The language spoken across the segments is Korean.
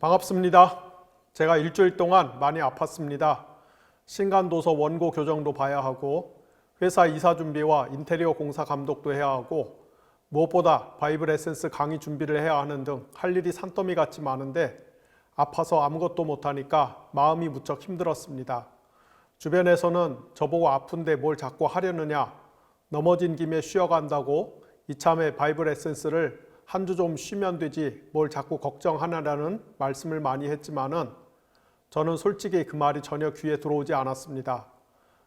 반갑습니다. 제가 일주일 동안 많이 아팠습니다. 신간도서 원고 교정도 봐야 하고 회사 이사 준비와 인테리어 공사 감독도 해야 하고 무엇보다 바이블 에센스 강의 준비를 해야 하는 등 할 일이 산더미 같이 많은데 아파서 아무것도 못하니까 마음이 무척 힘들었습니다. 주변에서는 저보고 아픈데 뭘 자꾸 하려느냐, 넘어진 김에 쉬어간다고 이참에 바이블 에센스를 한 주 좀 쉬면 되지 뭘 자꾸 걱정하느냐는 말씀을 많이 했지만은 저는 솔직히 그 말이 전혀 귀에 들어오지 않았습니다.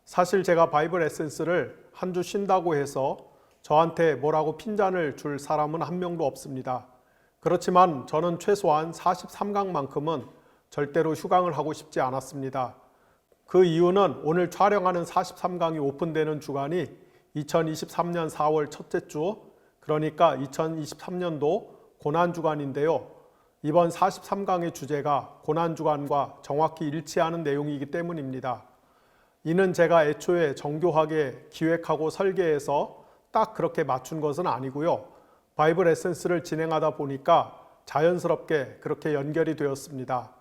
사실 제가 바이블 에센스를 한 주 쉰다고 해서 저한테 뭐라고 핀잔을 줄 사람은 한 명도 없습니다. 그렇지만 저는 최소한 43강만큼은 절대로 휴강을 하고 싶지 않았습니다. 그 이유는 오늘 촬영하는 43강이 오픈되는 주간이 2023년 4월 첫째 주, 그러니까 2023년도 고난주간인데요. 이번 43강의 주제가 고난주간과 정확히 일치하는 내용이기 때문입니다. 이는 제가 애초에 정교하게 기획하고 설계해서 딱 그렇게 맞춘 것은 아니고요. 바이블 에센스를 진행하다 보니까 자연스럽게 그렇게 연결이 되었습니다.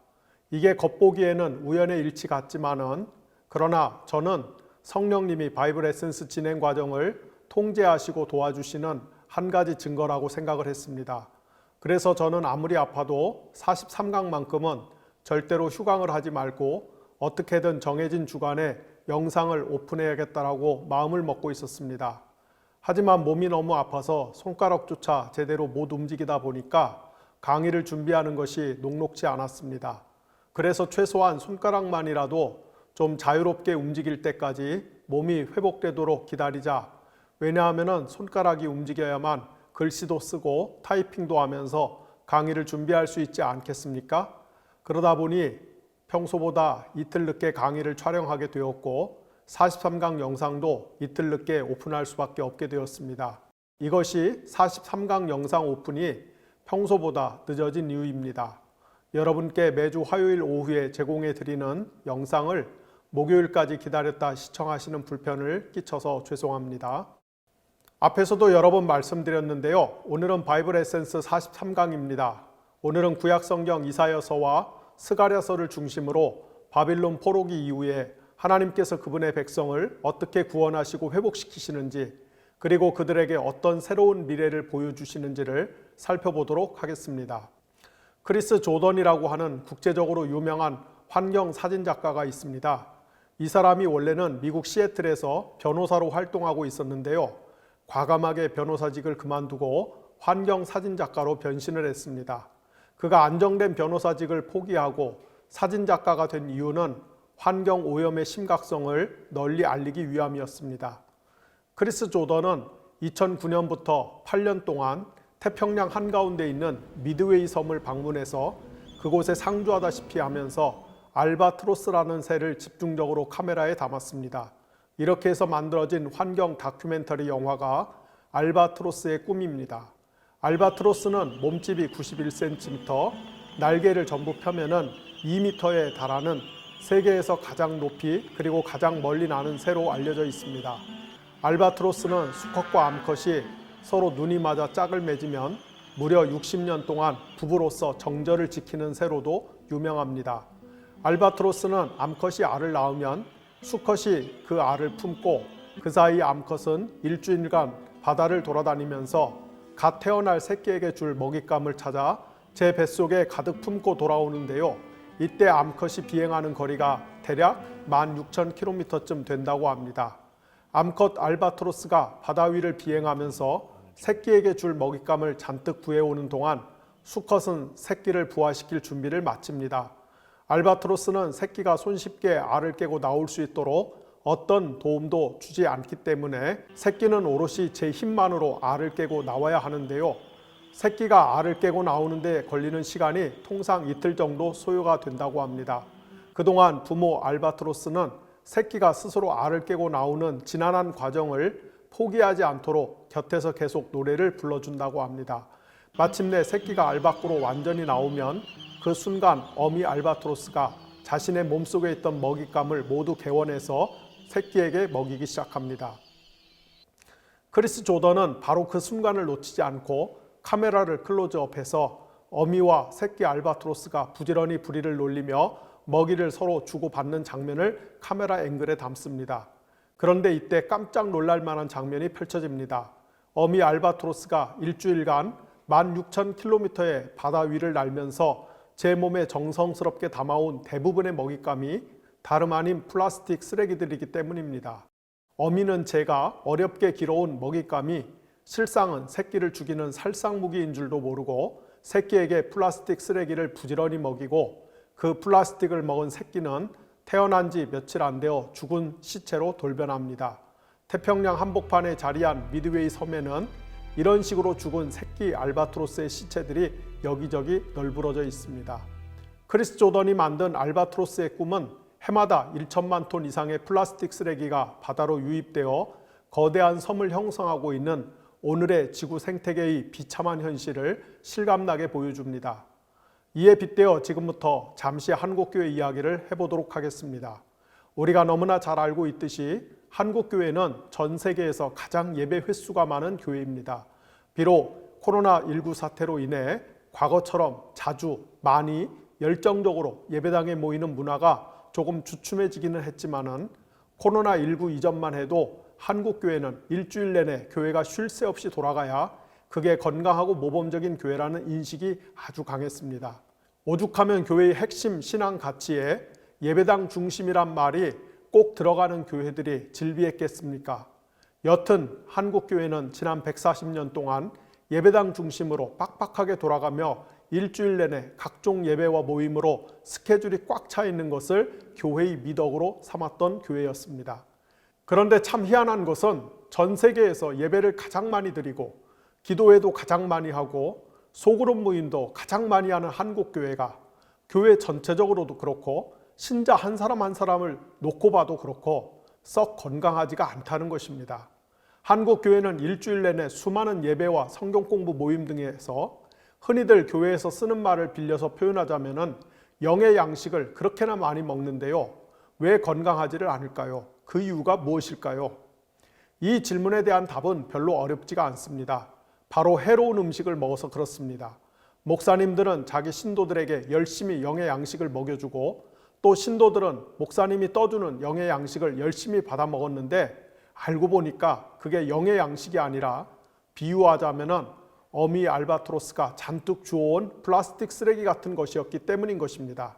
이게 겉보기에는 우연의 일치 같지만은 그러나 저는 성령님이 바이블 에센스 진행 과정을 통제하시고 도와주시는 한 가지 증거라고 생각을 했습니다. 그래서 저는 아무리 아파도 43강만큼은 절대로 휴강을 하지 말고 어떻게든 정해진 주간에 영상을 오픈해야겠다라고 마음을 먹고 있었습니다. 하지만 몸이 너무 아파서 손가락조차 제대로 못 움직이다 보니까 강의를 준비하는 것이 녹록지 않았습니다. 그래서 최소한 손가락만이라도 좀 자유롭게 움직일 때까지 몸이 회복되도록 기다리자. 왜냐하면 손가락이 움직여야만 글씨도 쓰고 타이핑도 하면서 강의를 준비할 수 있지 않겠습니까? 그러다 보니 평소보다 이틀 늦게 강의를 촬영하게 되었고 43강 영상도 이틀 늦게 오픈할 수밖에 없게 되었습니다. 이것이 43강 영상 오픈이 평소보다 늦어진 이유입니다. 여러분께 매주 화요일 오후에 제공해 드리는 영상을 목요일까지 기다렸다 시청하시는 불편을 끼쳐서 죄송합니다. 앞에서도 여러 번 말씀드렸는데요. 오늘은 바이블 에센스 43강입니다. 오늘은 구약성경 이사야서와 스가랴서를 중심으로 바빌론 포로기 이후에 하나님께서 그분의 백성을 어떻게 구원하시고 회복시키시는지 그리고 그들에게 어떤 새로운 미래를 보여주시는지를 살펴보도록 하겠습니다. 크리스 조던이라고 하는 국제적으로 유명한 환경 사진작가가 있습니다. 이 사람이 원래는 미국 시애틀에서 변호사로 활동하고 있었는데요. 과감하게 변호사직을 그만두고 환경 사진작가로 변신을 했습니다. 그가 안정된 변호사직을 포기하고 사진작가가 된 이유는 환경 오염의 심각성을 널리 알리기 위함이었습니다. 크리스 조던은 2009년부터 8년 동안 태평양 한가운데 있는 미드웨이 섬을 방문해서 그곳에 상주하다시피 하면서 알바트로스라는 새를 집중적으로 카메라에 담았습니다. 이렇게 해서 만들어진 환경 다큐멘터리 영화가 알바트로스의 꿈입니다. 알바트로스는 몸집이 91cm, 날개를 전부 펴면은 2m에 달하는 세계에서 가장 높이 그리고 가장 멀리 나는 새로 알려져 있습니다. 알바트로스는 수컷과 암컷이 서로 눈이 맞아 짝을 맺으면 무려 60년 동안 부부로서 정절을 지키는 새로도 유명합니다. 알바트로스는 암컷이 알을 낳으면 수컷이 그 알을 품고 그 사이 암컷은 일주일간 바다를 돌아다니면서 갓 태어날 새끼에게 줄 먹잇감을 찾아 제 뱃속에 가득 품고 돌아오는데요. 이때 암컷이 비행하는 거리가 대략 16,000km쯤 된다고 합니다. 암컷 알바트로스가 바다 위를 비행하면서 새끼에게 줄 먹잇감을 잔뜩 구해오는 동안 수컷은 새끼를 부화시킬 준비를 마칩니다. 알바트로스는 새끼가 손쉽게 알을 깨고 나올 수 있도록 어떤 도움도 주지 않기 때문에 새끼는 오롯이 제 힘만으로 알을 깨고 나와야 하는데요. 새끼가 알을 깨고 나오는데 걸리는 시간이 통상 이틀 정도 소요가 된다고 합니다. 그동안 부모 알바트로스는 새끼가 스스로 알을 깨고 나오는 지난한 과정을 포기하지 않도록 곁에서 계속 노래를 불러준다고 합니다. 마침내 새끼가 알 밖으로 완전히 나오면 그 순간 어미 알바트로스가 자신의 몸속에 있던 먹잇감을 모두 개원해서 새끼에게 먹이기 시작합니다. 크리스 조던은 바로 그 순간을 놓치지 않고 카메라를 클로즈업해서 어미와 새끼 알바트로스가 부지런히 부리를 놀리며 먹이를 서로 주고받는 장면을 카메라 앵글에 담습니다. 그런데 이때 깜짝 놀랄 만한 장면이 펼쳐집니다. 어미 알바트로스가 일주일간 16,000km의 바다 위를 날면서 제 몸에 정성스럽게 담아온 대부분의 먹잇감이 다름 아닌 플라스틱 쓰레기들이기 때문입니다. 어미는 제가 어렵게 길어온 먹잇감이 실상은 새끼를 죽이는 살상무기인 줄도 모르고 새끼에게 플라스틱 쓰레기를 부지런히 먹이고 그 플라스틱을 먹은 새끼는 태어난 지 며칠 안 되어 죽은 시체로 돌변합니다. 태평양 한복판에 자리한 미드웨이 섬에는 이런 식으로 죽은 새끼 알바트로스의 시체들이 여기저기 널브러져 있습니다. 크리스 조던이 만든 알바트로스의 꿈은 해마다 1천만 톤 이상의 플라스틱 쓰레기가 바다로 유입되어 거대한 섬을 형성하고 있는 오늘의 지구 생태계의 비참한 현실을 실감나게 보여줍니다. 이에 빗대어 지금부터 잠시 한국교회 이야기를 해보도록 하겠습니다. 우리가 너무나 잘 알고 있듯이 한국교회는 전 세계에서 가장 예배 횟수가 많은 교회입니다. 비록 코로나19 사태로 인해 과거처럼 자주, 많이, 열정적으로 예배당에 모이는 문화가 조금 주춤해지기는 했지만은 코로나19 이전만 해도 한국교회는 일주일 내내 교회가 쉴 새 없이 돌아가야 그게 건강하고 모범적인 교회라는 인식이 아주 강했습니다. 오죽하면 교회의 핵심 신앙 가치에 예배당 중심이란 말이 꼭 들어가는 교회들이 즐비했겠습니까? 여튼 한국교회는 지난 140년 동안 예배당 중심으로 빡빡하게 돌아가며 일주일 내내 각종 예배와 모임으로 스케줄이 꽉 차 있는 것을 교회의 미덕으로 삼았던 교회였습니다. 그런데 참 희한한 것은 전 세계에서 예배를 가장 많이 드리고 기도회도 가장 많이 하고 소그룹 모임도 가장 많이 하는 한국교회가 교회 전체적으로도 그렇고 신자 한 사람 한 사람을 놓고 봐도 그렇고 썩 건강하지가 않다는 것입니다. 한국교회는 일주일 내내 수많은 예배와 성경 공부 모임 등에서 흔히들 교회에서 쓰는 말을 빌려서 표현하자면은 영의 양식을 그렇게나 많이 먹는데요. 왜 건강하지를 않을까요? 그 이유가 무엇일까요? 이 질문에 대한 답은 별로 어렵지가 않습니다. 바로 해로운 음식을 먹어서 그렇습니다. 목사님들은 자기 신도들에게 열심히 영의 양식을 먹여주고 또 신도들은 목사님이 떠주는 영의 양식을 열심히 받아 먹었는데 알고 보니까 그게 영의 양식이 아니라 비유하자면은 어미 알바트로스가 잔뜩 주워온 플라스틱 쓰레기 같은 것이었기 때문인 것입니다.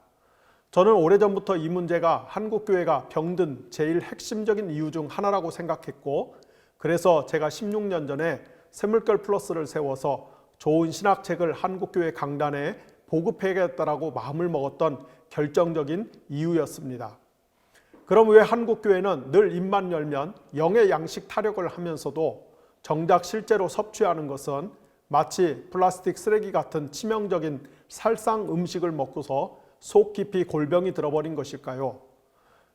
저는 오래전부터 이 문제가 한국교회가 병든 제일 핵심적인 이유 중 하나라고 생각했고 그래서 제가 16년 전에 샘물결 플러스를 세워서 좋은 신학책을 한국교회 강단에 보급해야겠다라고 마음을 먹었던 결정적인 이유였습니다. 그럼 왜 한국교회는 늘 입만 열면 영의 양식 타령을 하면서도 정작 실제로 섭취하는 것은 마치 플라스틱 쓰레기 같은 치명적인 살상 음식을 먹고서 속 깊이 골병이 들어버린 것일까요?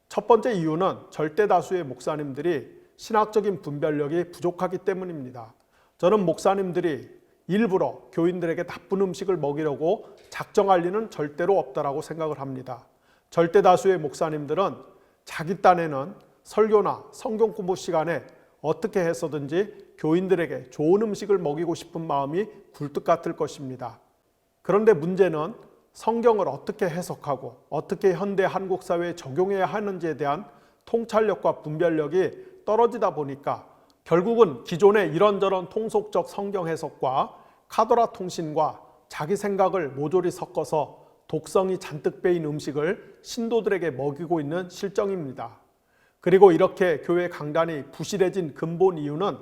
첫 번째 이유는 절대 다수의 목사님들이 신학적인 분별력이 부족하기 때문입니다. 저는 목사님들이 일부러 교인들에게 나쁜 음식을 먹이려고 작정할 리는 절대로 없다라고 생각을 합니다. 절대 다수의 목사님들은 자기 딴에는 설교나 성경 공부 시간에 어떻게 해서든지 교인들에게 좋은 음식을 먹이고 싶은 마음이 굴뚝 같을 것입니다. 그런데 문제는 성경을 어떻게 해석하고 어떻게 현대 한국 사회에 적용해야 하는지에 대한 통찰력과 분별력이 떨어지다 보니까 결국은 기존의 이런저런 통속적 성경 해석과 카더라 통신과 자기 생각을 모조리 섞어서 독성이 잔뜩 배인 음식을 신도들에게 먹이고 있는 실정입니다. 그리고 이렇게 교회 강단이 부실해진 근본 이유는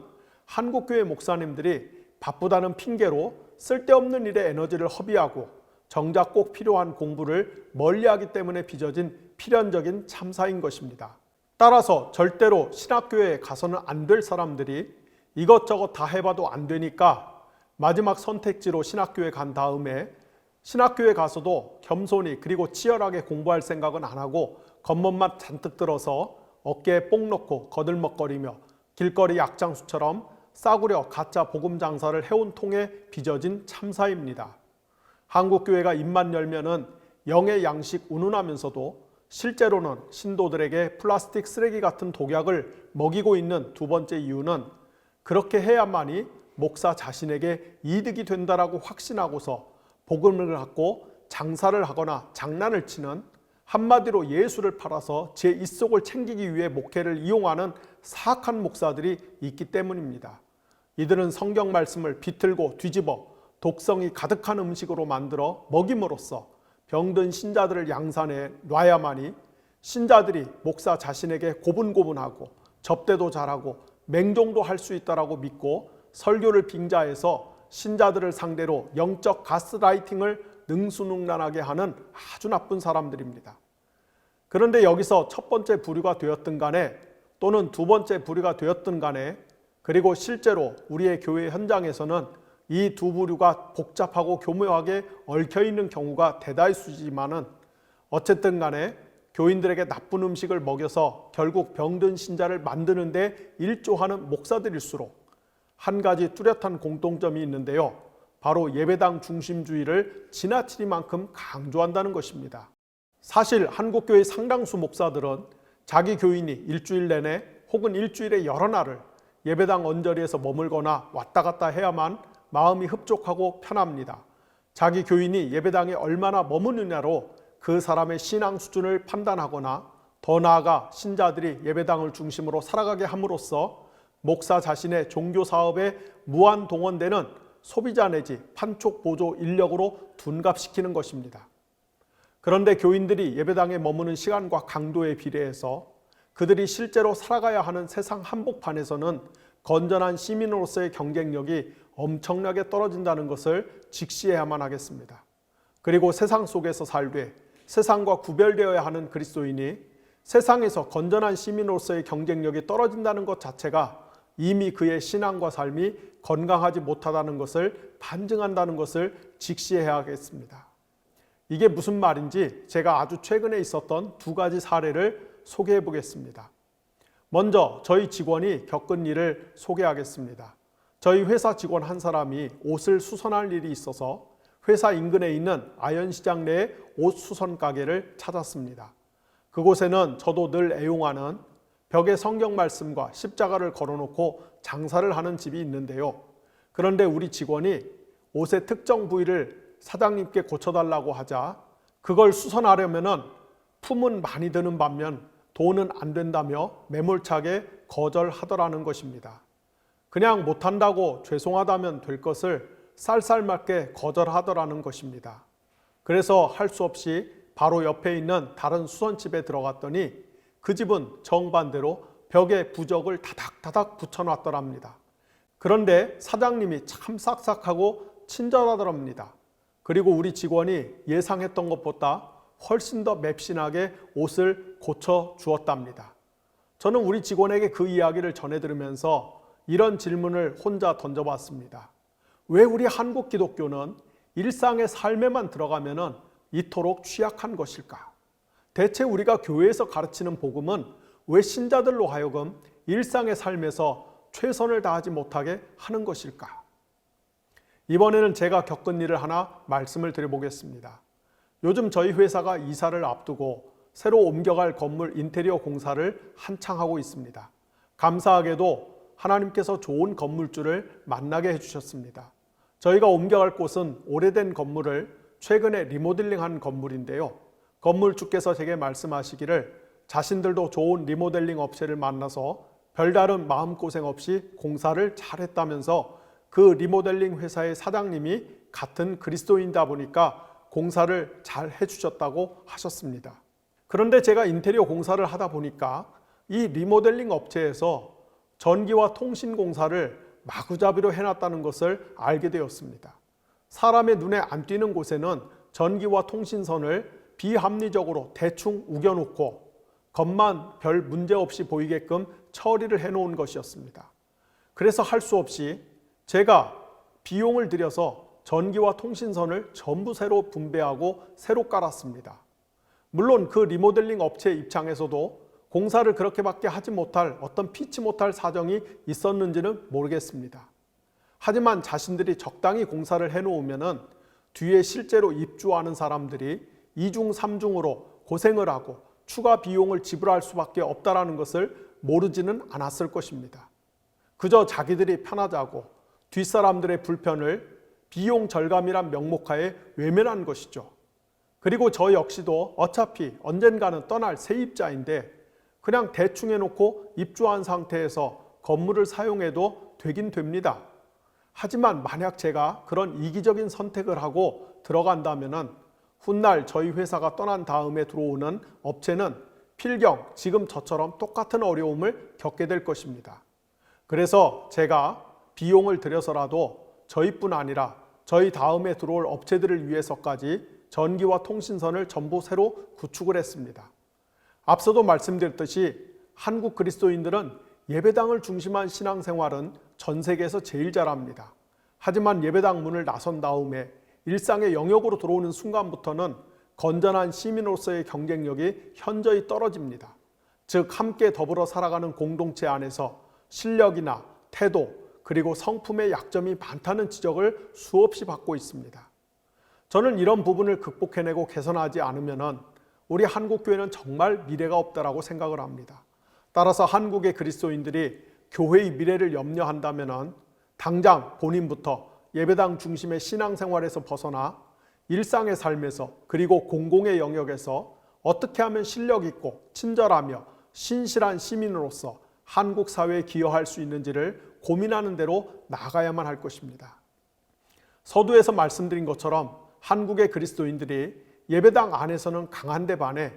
한국교회 목사님들이 바쁘다는 핑계로 쓸데없는 일에 에너지를 허비하고 정작 꼭 필요한 공부를 멀리하기 때문에 빚어진 필연적인 참사인 것입니다. 따라서 절대로 신학교회에 가서는 안 될 사람들이 이것저것 다 해봐도 안 되니까 마지막 선택지로 신학교에 간 다음에 신학교에 가서도 겸손히 그리고 치열하게 공부할 생각은 안 하고 겉멋만 잔뜩 들어서 어깨에 뽕 넣고 거들먹거리며 길거리 약장수처럼 싸구려 가짜 복음 장사를 해온 통에 빚어진 참사입니다. 한국교회가 입만 열면은 영의 양식 운운하면서도 실제로는 신도들에게 플라스틱 쓰레기 같은 독약을 먹이고 있는 두 번째 이유는 그렇게 해야만이 목사 자신에게 이득이 된다라고 확신하고서 복음을 갖고 장사를 하거나 장난을 치는, 한마디로 예수를 팔아서 제 입속을 챙기기 위해 목회를 이용하는 사악한 목사들이 있기 때문입니다. 이들은 성경 말씀을 비틀고 뒤집어 독성이 가득한 음식으로 만들어 먹임으로써 병든 신자들을 양산해 놔야만이 신자들이 목사 자신에게 고분고분하고 접대도 잘하고 맹종도 할 수 있다라고 믿고 설교를 빙자해서 신자들을 상대로 영적 가스라이팅을 능수능란하게 하는 아주 나쁜 사람들입니다. 그런데 여기서 첫 번째 부류가 되었든 간에 또는 두 번째 부류가 되었든 간에, 그리고 실제로 우리의 교회 현장에서는 이 두 부류가 복잡하고 교묘하게 얽혀있는 경우가 대다수지만은 어쨌든 간에 교인들에게 나쁜 음식을 먹여서 결국 병든 신자를 만드는 데 일조하는 목사들일수록 한 가지 뚜렷한 공통점이 있는데요. 바로 예배당 중심주의를 지나치리만큼 강조한다는 것입니다. 사실 한국교회 상당수 목사들은 자기 교인이 일주일 내내 혹은 일주일에 여러 날을 예배당 언저리에서 머물거나 왔다 갔다 해야만 마음이 흡족하고 편합니다. 자기 교인이 예배당에 얼마나 머무느냐로 그 사람의 신앙 수준을 판단하거나 더 나아가 신자들이 예배당을 중심으로 살아가게 함으로써 목사 자신의 종교 사업에 무한 동원되는 소비자 내지 판촉 보조 인력으로 둔갑시키는 것입니다. 그런데 교인들이 예배당에 머무는 시간과 강도에 비례해서 그들이 실제로 살아가야 하는 세상 한복판에서는 건전한 시민으로서의 경쟁력이 엄청나게 떨어진다는 것을 직시해야만 하겠습니다. 그리고 세상 속에서 살되 세상과 구별되어야 하는 그리스도인이 세상에서 건전한 시민으로서의 경쟁력이 떨어진다는 것 자체가 이미 그의 신앙과 삶이 건강하지 못하다는 것을 반증한다는 것을 직시해야 하겠습니다. 이게 무슨 말인지 제가 아주 최근에 있었던 두 가지 사례를 소개해 보겠습니다. 먼저 저희 직원이 겪은 일을 소개하겠습니다. 저희 회사 직원 한 사람이 옷을 수선할 일이 있어서 회사 인근에 있는 아현시장 내의 옷 수선 가게를 찾았습니다. 그곳에는 저도 늘 애용하는 벽에 성경 말씀과 십자가를 걸어놓고 장사를 하는 집이 있는데요. 그런데 우리 직원이 옷의 특정 부위를 사장님께 고쳐달라고 하자 그걸 수선하려면 품은 많이 드는 반면 돈은 안 된다며 매몰차게 거절하더라는 것입니다. 그냥 못한다고 죄송하다면 될 것을 쌀쌀맞게 거절하더라는 것입니다. 그래서 할 수 없이 바로 옆에 있는 다른 수선집에 들어갔더니 그 집은 정반대로 벽에 부적을 다닥다닥 붙여놨더랍니다. 그런데 사장님이 참 싹싹하고 친절하더랍니다. 그리고 우리 직원이 예상했던 것보다 훨씬 더 맵신하게 옷을 고쳐 주었답니다. 저는 우리 직원에게 그 이야기를 전해 들으면서 이런 질문을 혼자 던져봤습니다. 왜 우리 한국 기독교는 일상의 삶에만 들어가면 이토록 취약한 것일까? 대체 우리가 교회에서 가르치는 복음은 왜 신자들로 하여금 일상의 삶에서 최선을 다하지 못하게 하는 것일까? 이번에는 제가 겪은 일을 하나 말씀을 드려보겠습니다. 요즘 저희 회사가 이사를 앞두고 새로 옮겨갈 건물 인테리어 공사를 한창 하고 있습니다. 감사하게도 하나님께서 좋은 건물주를 만나게 해주셨습니다. 저희가 옮겨갈 곳은 오래된 건물을 최근에 리모델링한 건물인데요. 건물주께서 제게 말씀하시기를 자신들도 좋은 리모델링 업체를 만나서 별다른 마음고생 없이 공사를 잘했다면서 그 리모델링 회사의 사장님이 같은 그리스도인이다 보니까 공사를 잘 해주셨다고 하셨습니다. 그런데 제가 인테리어 공사를 하다 보니까 이 리모델링 업체에서 전기와 통신 공사를 마구잡이로 해놨다는 것을 알게 되었습니다. 사람의 눈에 안 띄는 곳에는 전기와 통신선을 비합리적으로 대충 우겨놓고 겉만 별 문제 없이 보이게끔 처리를 해놓은 것이었습니다. 그래서 할 수 없이 제가 비용을 들여서 전기와 통신선을 전부 새로 분배하고 새로 깔았습니다. 물론 그 리모델링 업체 입장에서도 공사를 그렇게밖에 하지 못할 어떤 피치 못할 사정이 있었는지는 모르겠습니다. 하지만 자신들이 적당히 공사를 해놓으면 뒤에 실제로 입주하는 사람들이 2중, 3중으로 고생을 하고 추가 비용을 지불할 수밖에 없다는 것을 모르지는 않았을 것입니다. 그저 자기들이 편하자고 뒷사람들의 불편을 비용 절감이란 명목하에 외면한 것이죠. 그리고 저 역시도 어차피 언젠가는 떠날 세입자인데 그냥 대충 해놓고 입주한 상태에서 건물을 사용해도 되긴 됩니다. 하지만 만약 제가 그런 이기적인 선택을 하고 들어간다면 훗날 저희 회사가 떠난 다음에 들어오는 업체는 필경 지금 저처럼 똑같은 어려움을 겪게 될 것입니다. 그래서 제가 비용을 들여서라도 저희뿐 아니라 저희 다음에 들어올 업체들을 위해서까지 전기와 통신선을 전부 새로 구축을 했습니다. 앞서도 말씀드렸듯이 한국 그리스도인들은 예배당을 중심한 신앙생활은 전 세계에서 제일 잘합니다. 하지만 예배당 문을 나선 다음에 일상의 영역으로 들어오는 순간부터는 건전한 시민으로서의 경쟁력이 현저히 떨어집니다. 즉 함께 더불어 살아가는 공동체 안에서 실력이나 태도 그리고 성품의 약점이 많다는 지적을 수없이 받고 있습니다. 저는 이런 부분을 극복해내고 개선하지 않으면 우리 한국교회는 정말 미래가 없다라고 생각을 합니다. 따라서 한국의 그리스도인들이 교회의 미래를 염려한다면 당장 본인부터 예배당 중심의 신앙생활에서 벗어나 일상의 삶에서 그리고 공공의 영역에서 어떻게 하면 실력 있고 친절하며 신실한 시민으로서 한국 사회에 기여할 수 있는지를 고민하는 대로 나아가야만 할 것입니다. 서두에서 말씀드린 것처럼 한국의 그리스도인들이 예배당 안에서는 강한데 반해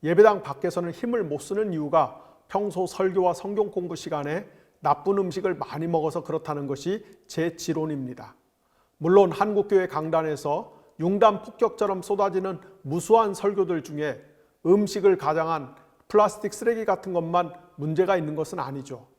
예배당 밖에서는 힘을 못 쓰는 이유가 평소 설교와 성경 공부 시간에 나쁜 음식을 많이 먹어서 그렇다는 것이 제 지론입니다. 물론 한국교회 강단에서 융단 폭격처럼 쏟아지는 무수한 설교들 중에 음식을 가장한 플라스틱 쓰레기 같은 것만 문제가 있는 것은 아니죠.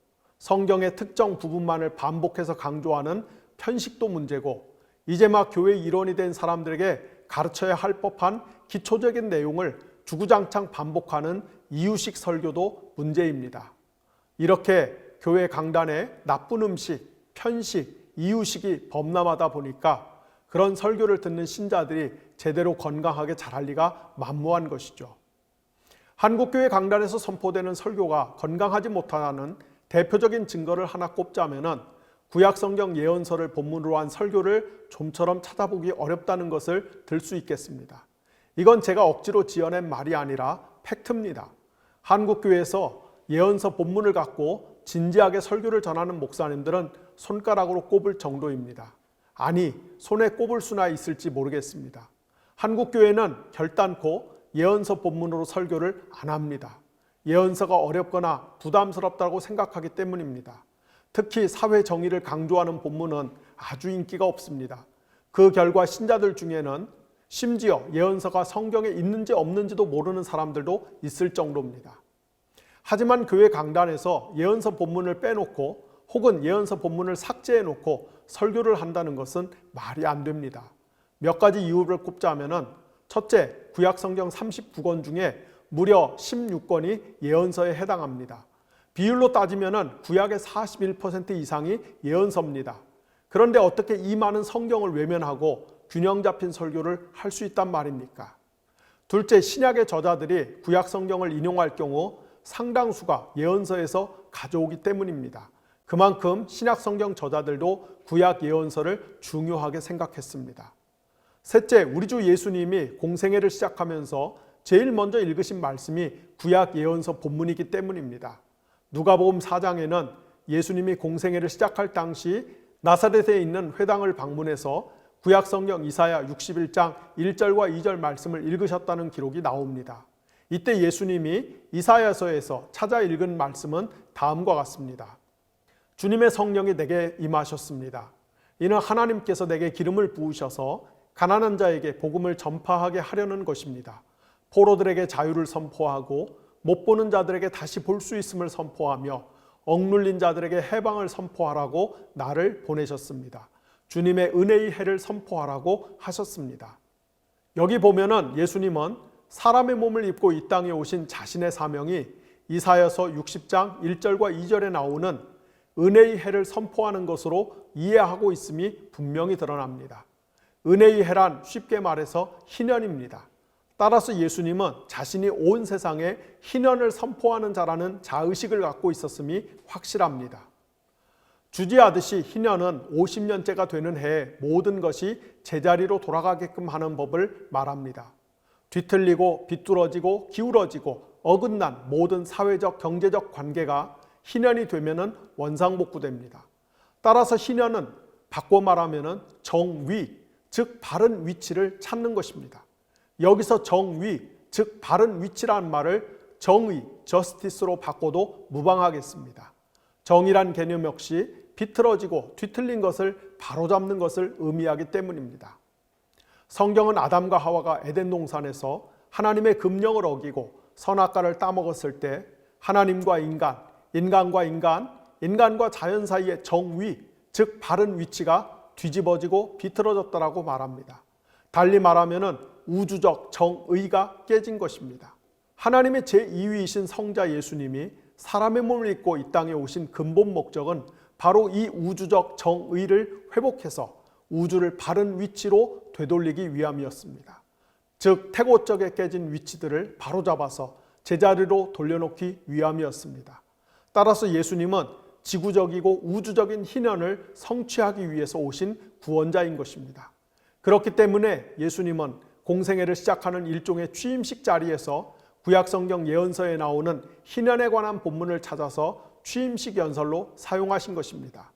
성경의 특정 부분만을 반복해서 강조하는 편식도 문제고 이제 막 교회 일원이 된 사람들에게 가르쳐야 할 법한 기초적인 내용을 주구장창 반복하는 이유식 설교도 문제입니다. 이렇게 교회 강단에 나쁜 음식, 편식, 이유식이 범람하다 보니까 그런 설교를 듣는 신자들이 제대로 건강하게 자랄 리가 만무한 것이죠. 한국교회 강단에서 선포되는 설교가 건강하지 못하는 대표적인 증거를 하나 꼽자면은 구약성경 예언서를 본문으로 한 설교를 좀처럼 찾아보기 어렵다는 것을 들 수 있겠습니다. 이건 제가 억지로 지어낸 말이 아니라 팩트입니다. 한국교회에서 예언서 본문을 갖고 진지하게 설교를 전하는 목사님들은 손가락으로 꼽을 정도입니다. 아니, 손에 꼽을 수나 있을지 모르겠습니다. 한국교회는 결단코 예언서 본문으로 설교를 안 합니다. 예언서가 어렵거나 부담스럽다고 생각하기 때문입니다. 특히 사회 정의를 강조하는 본문은 아주 인기가 없습니다. 그 결과 신자들 중에는 심지어 예언서가 성경에 있는지 없는지도 모르는 사람들도 있을 정도입니다. 하지만 교회 강단에서 예언서 본문을 빼놓고 혹은 예언서 본문을 삭제해놓고 설교를 한다는 것은 말이 안 됩니다. 몇 가지 이유를 꼽자면은 첫째, 구약성경 39권 중에 무려 16권이 예언서에 해당합니다. 비율로 따지면 구약의 41% 이상이 예언서입니다. 그런데 어떻게 이 많은 성경을 외면하고 균형 잡힌 설교를 할 수 있단 말입니까? 둘째, 신약의 저자들이 구약 성경을 인용할 경우 상당수가 예언서에서 가져오기 때문입니다. 그만큼 신약 성경 저자들도 구약 예언서를 중요하게 생각했습니다. 셋째, 우리 주 예수님이 공생애를 시작하면서 제일 먼저 읽으신 말씀이 구약 예언서 본문이기 때문입니다. 누가복음 4장에는 예수님이 공생애를 시작할 당시 나사렛에 있는 회당을 방문해서 구약 성경 이사야 61장 1절과 2절 말씀을 읽으셨다는 기록이 나옵니다. 이때 예수님이 이사야서에서 찾아 읽은 말씀은 다음과 같습니다. 주님의 성령이 내게 임하셨습니다. 이는 하나님께서 내게 기름을 부으셔서 가난한 자에게 복음을 전파하게 하려는 것입니다. 포로들에게 자유를 선포하고 못 보는 자들에게 다시 볼 수 있음을 선포하며 억눌린 자들에게 해방을 선포하라고 나를 보내셨습니다. 주님의 은혜의 해를 선포하라고 하셨습니다. 여기 보면은 예수님은 사람의 몸을 입고 이 땅에 오신 자신의 사명이 이사야서 60장 1절과 2절에 나오는 은혜의 해를 선포하는 것으로 이해하고 있음이 분명히 드러납니다. 은혜의 해란 쉽게 말해서 희년입니다. 따라서 예수님은 자신이 온 세상에 희년을 선포하는 자라는 자의식을 갖고 있었음이 확실합니다. 주지하듯이 희년은 50년째가 되는 해에 모든 것이 제자리로 돌아가게끔 하는 법을 말합니다. 뒤틀리고 비뚤어지고 기울어지고 어긋난 모든 사회적 경제적 관계가 희년이 되면은 원상복구됩니다. 따라서 희년은 바꿔 말하면은 정위, 즉 바른 위치를 찾는 것입니다. 여기서 정위, 즉 바른 위치라는 말을 정의, 저스티스로 바꿔도 무방하겠습니다. 정의란 개념 역시 비틀어지고 뒤틀린 것을 바로잡는 것을 의미하기 때문입니다. 성경은 아담과 하와가 에덴 동산에서 하나님의 금령을 어기고 선악과를 따먹었을 때 하나님과 인간, 인간과 인간, 인간과 자연 사이의 정위, 즉 바른 위치가 뒤집어지고 비틀어졌다라고 말합니다. 달리 말하면 우주적 정의가 깨진 것입니다. 하나님의 제2위이신 성자 예수님이 사람의 몸을 입고 이 땅에 오신 근본 목적은 바로 이 우주적 정의를 회복해서 우주를 바른 위치로 되돌리기 위함이었습니다. 즉 태고적에 깨진 위치들을 바로잡아서 제자리로 돌려놓기 위함이었습니다. 따라서 예수님은 지구적이고 우주적인 희년을 성취하기 위해서 오신 구원자인 것입니다. 그렇기 때문에 예수님은 공생애를 시작하는 일종의 취임식 자리에서 구약성경 예언서에 나오는 희년에 관한 본문을 찾아서 취임식 연설로 사용하신 것입니다.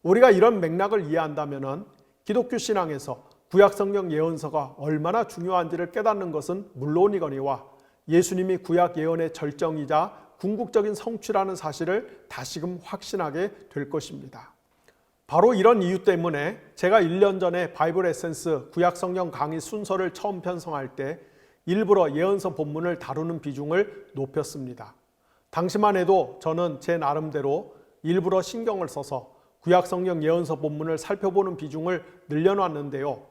우리가 이런 맥락을 이해한다면 기독교 신앙에서 구약성경 예언서가 얼마나 중요한지를 깨닫는 것은 물론이거니와 예수님이 구약 예언의 절정이자 궁극적인 성취라는 사실을 다시금 확신하게 될 것입니다. 바로 이런 이유 때문에 제가 1년 전에 바이블 에센스 구약성경 강의 순서를 처음 편성할 때 일부러 예언서 본문을 다루는 비중을 높였습니다. 당시만 해도 저는 제 나름대로 일부러 신경을 써서 구약성경 예언서 본문을 살펴보는 비중을 늘려놨는데요.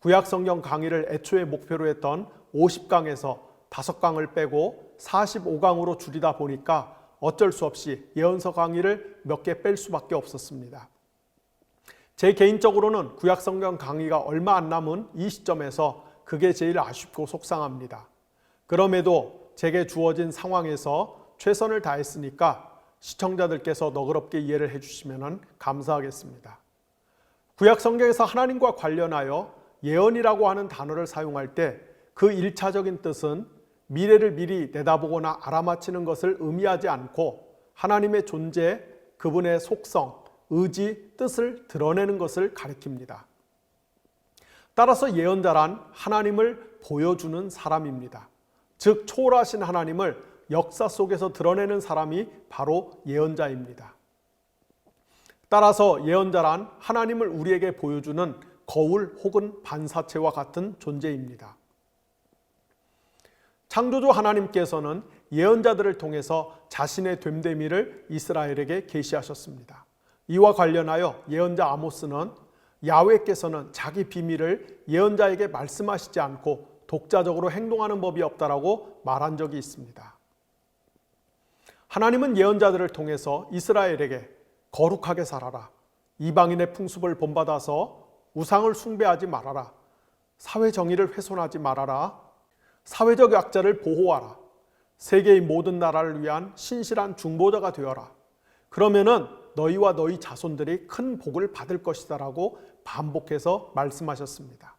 구약성경 강의를 애초에 목표로 했던 50강에서 5강을 빼고 45강으로 줄이다 보니까 어쩔 수 없이 예언서 강의를 몇 개 뺄 수밖에 없었습니다. 제 개인적으로는 구약성경 강의가 얼마 안 남은 이 시점에서 그게 제일 아쉽고 속상합니다. 그럼에도 제게 주어진 상황에서 최선을 다했으니까 시청자들께서 너그럽게 이해를 해주시면 감사하겠습니다. 구약성경에서 하나님과 관련하여 예언이라고 하는 단어를 사용할 때 그 1차적인 뜻은 미래를 미리 내다보거나 알아맞히는 것을 의미하지 않고 하나님의 존재, 그분의 속성, 의지, 뜻을 드러내는 것을 가리킵니다. 따라서 예언자란 하나님을 보여주는 사람입니다. 즉 초월하신 하나님을 역사 속에서 드러내는 사람이 바로 예언자입니다. 따라서 예언자란 하나님을 우리에게 보여주는 거울 혹은 반사체와 같은 존재입니다. 창조주 하나님께서는 예언자들을 통해서 자신의 됨됨이를 이스라엘에게 계시하셨습니다. 이와 관련하여 예언자 아모스는 야훼께서는 자기 비밀을 예언자에게 말씀하시지 않고 독자적으로 행동하는 법이 없다라고 말한 적이 있습니다. 하나님은 예언자들을 통해서 이스라엘에게 거룩하게 살아라, 이방인의 풍습을 본받아서 우상을 숭배하지 말아라, 사회 정의를 훼손하지 말아라, 사회적 약자를 보호하라, 세계의 모든 나라를 위한 신실한 중보자가 되어라. 그러면은 너희와 너희 자손들이 큰 복을 받을 것이다 라고 반복해서 말씀하셨습니다.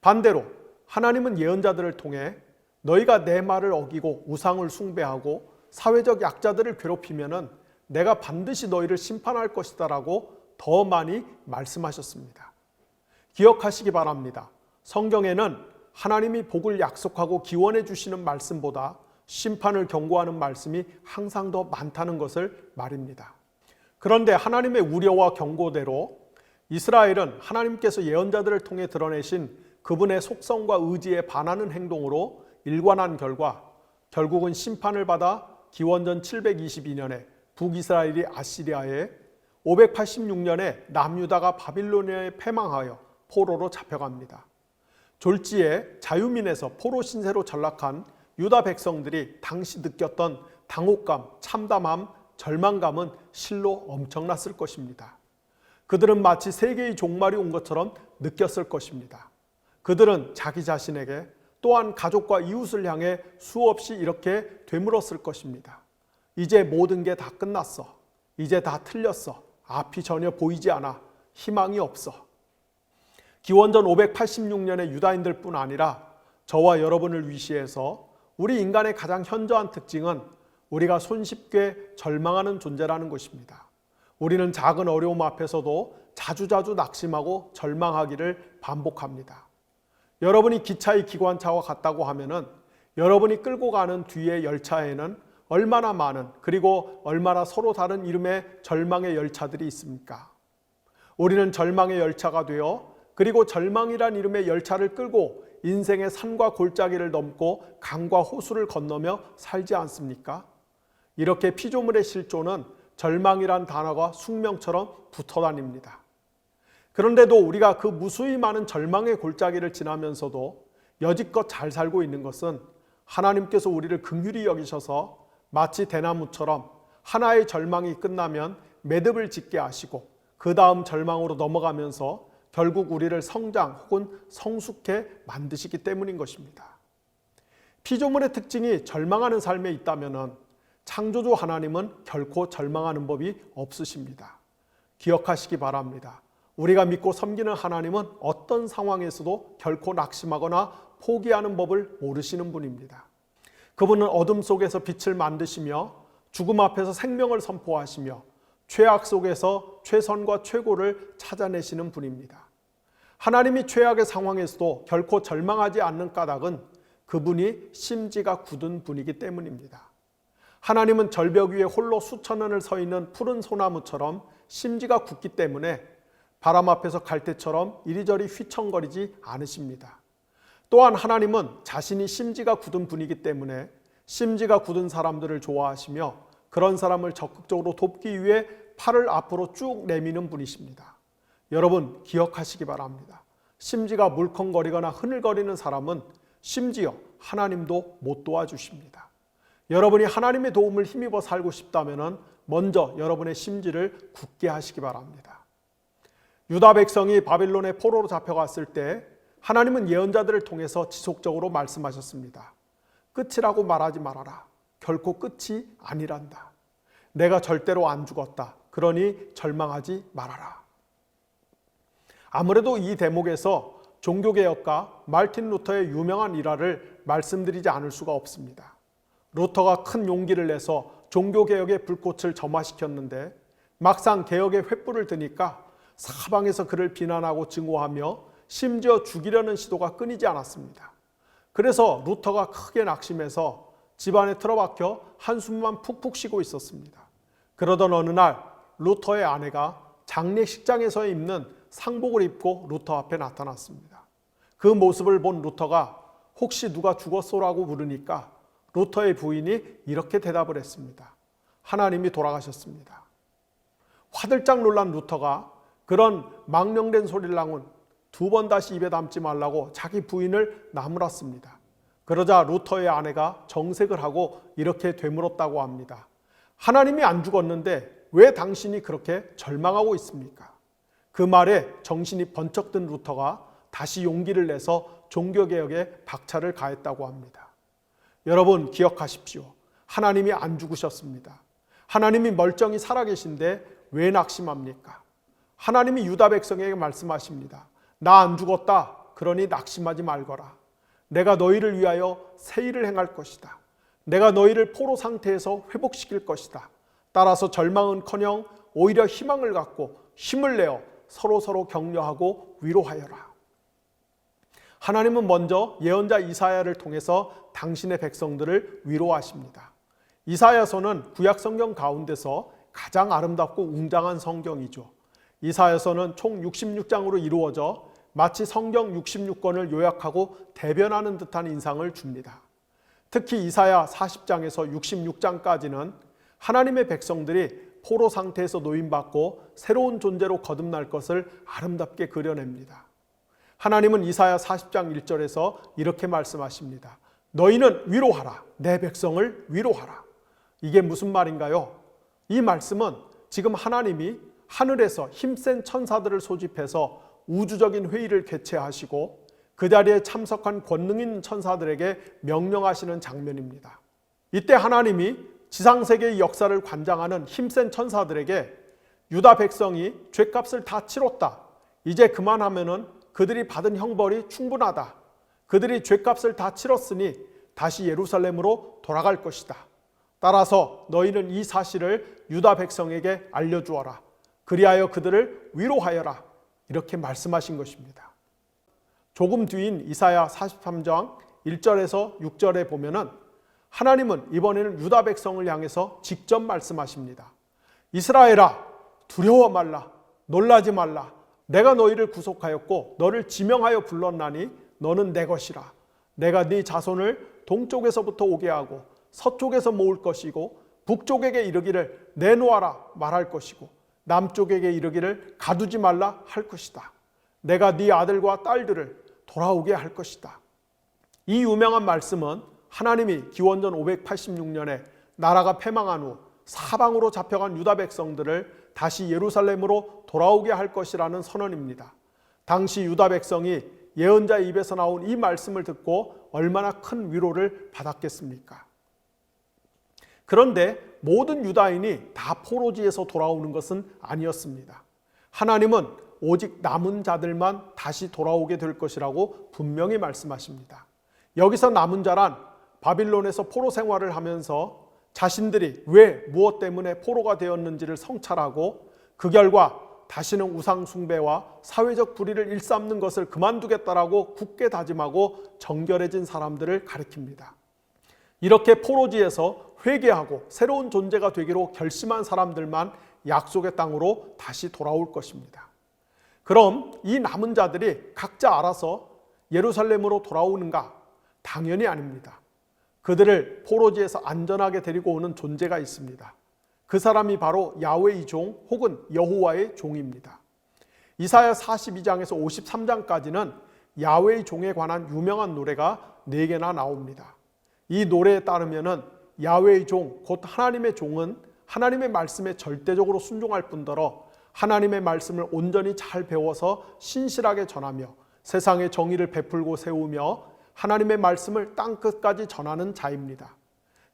반대로 하나님은 예언자들을 통해 너희가 내 말을 어기고 우상을 숭배하고 사회적 약자들을 괴롭히면은 내가 반드시 너희를 심판할 것이다 라고 더 많이 말씀하셨습니다. 기억하시기 바랍니다. 성경에는 하나님이 복을 약속하고 기원해 주시는 말씀보다 심판을 경고하는 말씀이 항상 더 많다는 것을 말입니다. 그런데 하나님의 우려와 경고대로 이스라엘은 하나님께서 예언자들을 통해 드러내신 그분의 속성과 의지에 반하는 행동으로 일관한 결과 결국은 심판을 받아 기원전 722년에 북이스라엘이 아시리아에 586년에 남유다가 바빌로니아에 패망하여 포로로 잡혀갑니다. 졸지에 자유민에서 포로 신세로 전락한 유다 백성들이 당시 느꼈던 당혹감, 참담함, 절망감은 실로 엄청났을 것입니다. 그들은 마치 세계의 종말이 온 것처럼 느꼈을 것입니다. 그들은 자기 자신에게 또한 가족과 이웃을 향해 수없이 이렇게 되물었을 것입니다. 이제 모든 게 다 끝났어. 이제 다 틀렸어. 앞이 전혀 보이지 않아 희망이 없어. 기원전 586년의 유다인들 뿐 아니라 저와 여러분을 위시해서 우리 인간의 가장 현저한 특징은 우리가 손쉽게 절망하는 존재라는 것입니다. 우리는 작은 어려움 앞에서도 자주자주 낙심하고 절망하기를 반복합니다. 여러분이 기차의 기관차와 같다고 하면은 여러분이 끌고 가는 뒤의 열차에는 얼마나 많은, 그리고 얼마나 서로 다른 이름의 절망의 열차들이 있습니까? 우리는 절망의 열차가 되어 그리고 절망이란 이름의 열차를 끌고 인생의 산과 골짜기를 넘고 강과 호수를 건너며 살지 않습니까? 이렇게 피조물의 실존은 절망이란 단어가 숙명처럼 붙어 다닙니다. 그런데도 우리가 그 무수히 많은 절망의 골짜기를 지나면서도 여지껏 잘 살고 있는 것은 하나님께서 우리를 긍휼히 여기셔서 마치 대나무처럼 하나의 절망이 끝나면 매듭을 짓게 하시고 그 다음 절망으로 넘어가면서 결국 우리를 성장 혹은 성숙해 만드시기 때문인 것입니다. 피조물의 특징이 절망하는 삶에 있다면 창조주 하나님은 결코 절망하는 법이 없으십니다. 기억하시기 바랍니다. 우리가 믿고 섬기는 하나님은 어떤 상황에서도 결코 낙심하거나 포기하는 법을 모르시는 분입니다. 그분은 어둠 속에서 빛을 만드시며 죽음 앞에서 생명을 선포하시며 최악 속에서 최선과 최고를 찾아내시는 분입니다. 하나님이 최악의 상황에서도 결코 절망하지 않는 까닭은 그분이 심지가 굳은 분이기 때문입니다. 하나님은 절벽 위에 홀로 수천 년을 서 있는 푸른 소나무처럼 심지가 굳기 때문에 바람 앞에서 갈대처럼 이리저리 휘청거리지 않으십니다. 또한 하나님은 자신이 심지가 굳은 분이기 때문에 심지가 굳은 사람들을 좋아하시며 그런 사람을 적극적으로 돕기 위해 팔을 앞으로 쭉 내미는 분이십니다. 여러분 기억하시기 바랍니다. 심지가 물컹거리거나 흐늘거리는 사람은 심지어 하나님도 못 도와주십니다. 여러분이 하나님의 도움을 힘입어 살고 싶다면 먼저 여러분의 심지를 굳게 하시기 바랍니다. 유다 백성이 바빌론의 포로로 잡혀갔을 때 하나님은 예언자들을 통해서 지속적으로 말씀하셨습니다. 끝이라고 말하지 말아라. 결코 끝이 아니란다. 내가 절대로 안 죽었다. 그러니 절망하지 말아라. 아무래도 이 대목에서 종교개혁가 말틴 루터의 유명한 일화를 말씀드리지 않을 수가 없습니다. 루터가 큰 용기를 내서 종교개혁의 불꽃을 점화시켰는데 막상 개혁의 횃불을 드니까 사방에서 그를 비난하고 증오하며 심지어 죽이려는 시도가 끊이지 않았습니다. 그래서 루터가 크게 낙심해서 집안에 틀어박혀 한숨만 푹푹 쉬고 있었습니다. 그러던 어느 날 루터의 아내가 장례식장에서 입는 상복을 입고 루터 앞에 나타났습니다. 그 모습을 본 루터가 혹시 누가 죽었소라고 물으니까 루터의 부인이 이렇게 대답을 했습니다. 하나님이 돌아가셨습니다. 화들짝 놀란 루터가 그런 망령된 소리랑은 두 번 다시 입에 담지 말라고 자기 부인을 나무랐습니다. 그러자 루터의 아내가 정색을 하고 이렇게 되물었다고 합니다. 하나님이 안 죽었는데 왜 당신이 그렇게 절망하고 있습니까? 그 말에 정신이 번쩍 든 루터가 다시 용기를 내서 종교개혁에 박차를 가했다고 합니다. 여러분 기억하십시오. 하나님이 안 죽으셨습니다. 하나님이 멀쩡히 살아계신데 왜 낙심합니까? 하나님이 유다 백성에게 말씀하십니다. 나 안 죽었다. 그러니 낙심하지 말거라. 내가 너희를 위하여 새 일을 행할 것이다. 내가 너희를 포로 상태에서 회복시킬 것이다. 따라서 절망은커녕 오히려 희망을 갖고 힘을 내어 서로 격려하고 위로하여라. 하나님은 먼저 예언자 이사야를 통해서 당신의 백성들을 위로하십니다. 이사야서는 구약 성경 가운데서 가장 아름답고 웅장한 성경이죠. 이사야서는 총 66장으로 이루어져 마치 성경 66권을 요약하고 대변하는 듯한 인상을 줍니다. 특히 이사야 40장에서 66장까지는 하나님의 백성들이 포로 상태에서 노임받고 새로운 존재로 거듭날 것을 아름답게 그려냅니다. 하나님은 이사야 40장 1절에서 이렇게 말씀하십니다. 너희는 위로하라. 내 백성을 위로하라. 이게 무슨 말인가요? 이 말씀은 지금 하나님이 하늘에서 힘센 천사들을 소집해서 우주적인 회의를 개최하시고 그 자리에 참석한 권능 있는 천사들에게 명령하시는 장면입니다. 이때 하나님이 지상세계의 역사를 관장하는 힘센 천사들에게 유다 백성이 죄값을 다 치렀다. 이제 그만하면은 그들이 받은 형벌이 충분하다. 그들이 죄값을 다 치렀으니 다시 예루살렘으로 돌아갈 것이다. 따라서 너희는 이 사실을 유다 백성에게 알려주어라. 그리하여 그들을 위로하여라. 이렇게 말씀하신 것입니다. 조금 뒤인 이사야 43장 1절에서 6절에 보면은 하나님은 이번에는 유다 백성을 향해서 직접 말씀하십니다. 이스라엘아, 두려워 말라. 놀라지 말라. 내가 너희를 구속하였고 너를 지명하여 불렀나니 너는 내 것이라. 내가 네 자손을 동쪽에서부터 오게 하고 서쪽에서 모을 것이고 북쪽에게 이르기를 내놓아라 말할 것이고 남쪽에게 이르기를 가두지 말라 할 것이다. 내가 네 아들과 딸들을 돌아오게 할 것이다. 이 유명한 말씀은 하나님이 기원전 586년에 나라가 패망한 후 사방으로 잡혀간 유다 백성들을 다시 예루살렘으로 돌아오게 할 것이라는 선언입니다. 당시 유다 백성이 예언자의 입에서 나온 이 말씀을 듣고 얼마나 큰 위로를 받았겠습니까? 그런데 모든 유다인이 다 포로지에서 돌아오는 것은 아니었습니다. 하나님은 오직 남은 자들만 다시 돌아오게 될 것이라고 분명히 말씀하십니다. 여기서 남은 자란 바빌론에서 포로 생활을 하면서 자신들이 왜 무엇 때문에 포로가 되었는지를 성찰하고 그 결과 다시는 우상 숭배와 사회적 불의를 일삼는 것을 그만두겠다라고 굳게 다짐하고 정결해진 사람들을 가리킵니다. 이렇게 포로지에서 회개하고 새로운 존재가 되기로 결심한 사람들만 약속의 땅으로 다시 돌아올 것입니다. 그럼 이 남은 자들이 각자 알아서 예루살렘으로 돌아오는가? 당연히 아닙니다. 그들을 포로지에서 안전하게 데리고 오는 존재가 있습니다. 그 사람이 바로 야훼의 종 혹은 여호와의 종입니다. 이사야 42장에서 53장까지는 야훼의 종에 관한 유명한 노래가 4개나 나옵니다. 이 노래에 따르면은 야훼의 종, 곧 하나님의 종은 하나님의 말씀에 절대적으로 순종할 뿐더러 하나님의 말씀을 온전히 잘 배워서 신실하게 전하며 세상의 정의를 베풀고 세우며 하나님의 말씀을 땅끝까지 전하는 자입니다.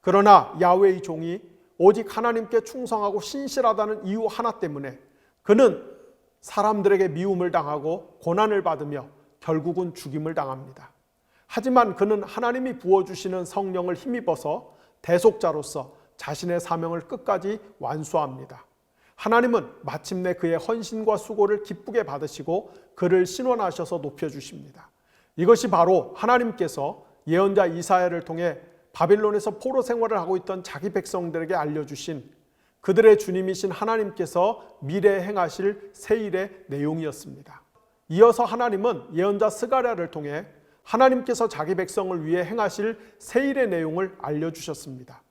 그러나 야훼의 종이 오직 하나님께 충성하고 신실하다는 이유 하나 때문에 그는 사람들에게 미움을 당하고 고난을 받으며 결국은 죽임을 당합니다. 하지만 그는 하나님이 부어주시는 성령을 힘입어서 대속자로서 자신의 사명을 끝까지 완수합니다. 하나님은 마침내 그의 헌신과 수고를 기쁘게 받으시고 그를 신원하셔서 높여주십니다. 이것이 바로 하나님께서 예언자 이사야를 통해 바빌론에서 포로 생활을 하고 있던 자기 백성들에게 알려주신 그들의 주님이신 하나님께서 미래에 행하실 새 일의 내용이었습니다. 이어서 하나님은 예언자 스가랴를 통해 하나님께서 자기 백성을 위해 행하실 새 일의 내용을 알려주셨습니다.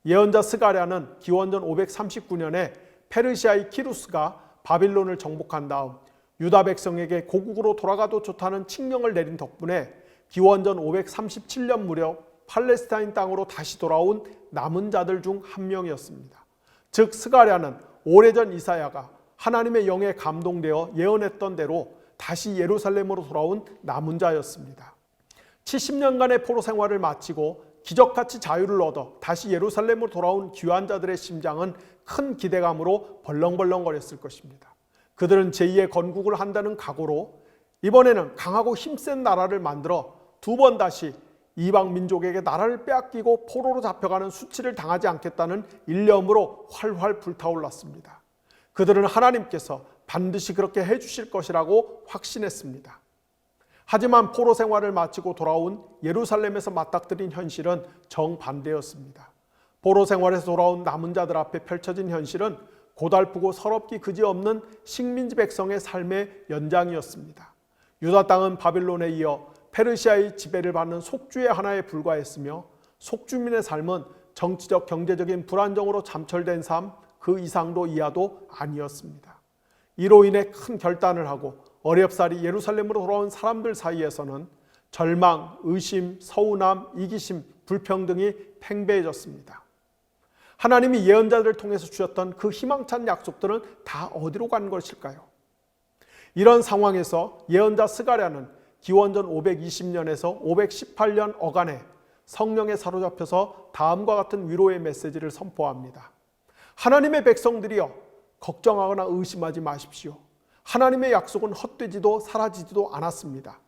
예언자 스가랴는 기원전 539년에 페르시아의 키루스가 바빌론을 정복한 다음 유다 백성에게 고국으로 돌아가도 좋다는 칙령을 내린 덕분에 기원전 537년 무렵 팔레스타인 땅으로 다시 돌아온 남은 자들 중 한 명이었습니다. 즉 스가랴는 오래전 이사야가 하나님의 영에 감동되어 예언했던 대로 다시 예루살렘으로 돌아온 남은 자였습니다. 70년간의 포로 생활을 마치고 기적같이 자유를 얻어 다시 예루살렘으로 돌아온 귀환 자들의 심장은 큰 기대감으로 벌렁벌렁거렸을 것입니다. 그들은 제2의 건국을 한다는 각오로 이번에는 강하고 힘센 나라를 만들어 두 번 다시 이방 민족에게 나라를 빼앗기고 포로로 잡혀가는 수치를 당하지 않겠다는 일념으로 활활 불타올랐습니다. 그들은 하나님께서 반드시 그렇게 해주실 것이라고 확신했습니다. 하지만 포로 생활을 마치고 돌아온 예루살렘에서 맞닥뜨린 현실은 정반대였습니다. 포로 생활에서 돌아온 남은 자들 앞에 펼쳐진 현실은 고달프고 서럽기 그지없는 식민지 백성의 삶의 연장이었습니다. 유다 땅은 바빌론에 이어 페르시아의 지배를 받는 속주의 하나에 불과했으며 속주민의 삶은 정치적 경제적인 불안정으로 잠철된 삶 그 이상도 이하도 아니었습니다. 이로 인해 큰 결단을 하고 어렵사리 예루살렘으로 돌아온 사람들 사이에서는 절망, 의심, 서운함, 이기심, 불평등이 팽배해졌습니다. 하나님이 예언자들을 통해서 주셨던 그 희망찬 약속들은 다 어디로 간 것일까요? 이런 상황에서 예언자 스가랴는 기원전 520년에서 518년 어간에 성령에 사로잡혀서 다음과 같은 위로의 메시지를 선포합니다. 하나님의 백성들이여, 걱정하거나 의심하지 마십시오. 하나님의 약속은 헛되지도 사라지지도 않았습니다.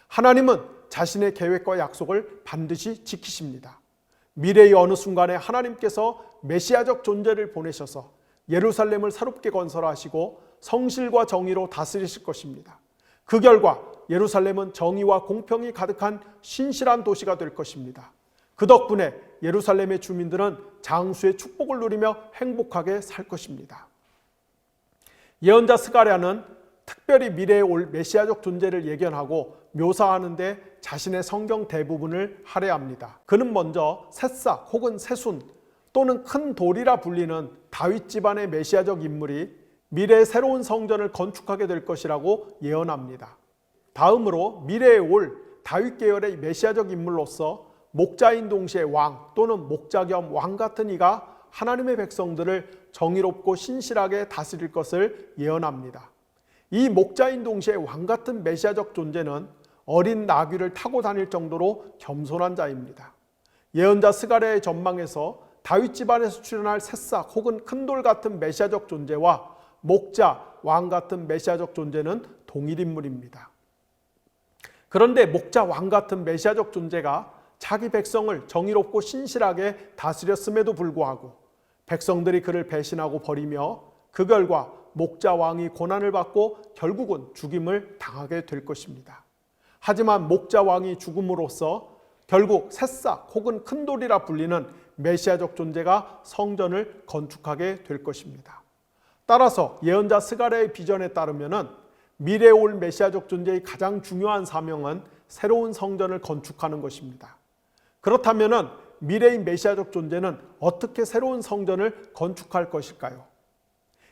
하나님은 자신의 계획과 약속을 반드시 지키십니다. 미래의 어느 순간에 하나님께서 메시아적 존재를 보내셔서 예루살렘을 새롭게 건설하시고 성실과 정의로 다스리실 것입니다. 그 결과 예루살렘은 정의와 공평이 가득한 신실한 도시가 될 것입니다. 그 덕분에 예루살렘의 주민들은 장수의 축복을 누리며 행복하게 살 것입니다. 예언자 스가랴는 특별히 미래에 올 메시아적 존재를 예견하고 묘사하는 데 자신의 성경 대부분을 할애합니다. 그는 먼저 새싹 혹은 새순 또는 큰 돌이라 불리는 다윗 집안의 메시아적 인물이 미래의 새로운 성전을 건축하게 될 것이라고 예언합니다. 다음으로 미래에 올 다윗 계열의 메시아적 인물로서 목자인 동시에 왕 또는 목자 겸 왕 같은 이가 하나님의 백성들을 정의롭고 신실하게 다스릴 것을 예언합니다. 이 목자인 동시에 왕 같은 메시아적 존재는 어린 나귀를 타고 다닐 정도로 겸손한 자입니다. 예언자 스가랴의 전망에서 다윗 집안에서 출현할 새싹 혹은 큰 돌 같은 메시아적 존재와 목자, 왕 같은 메시아적 존재는 동일 인물입니다. 그런데 목자, 왕 같은 메시아적 존재가 자기 백성을 정의롭고 신실하게 다스렸음에도 불구하고 백성들이 그를 배신하고 버리며 그 결과 목자 왕이 고난을 받고 결국은 죽임을 당하게 될 것입니다. 하지만 목자 왕이 죽음으로써 결국 새싹 혹은 큰 돌이라 불리는 메시아적 존재가 성전을 건축하게 될 것입니다. 따라서 예언자 스가랴의 비전에 따르면 미래에 올 메시아적 존재의 가장 중요한 사명은 새로운 성전을 건축하는 것입니다. 그렇다면 미래의 메시아적 존재는 어떻게 새로운 성전을 건축할 것일까요?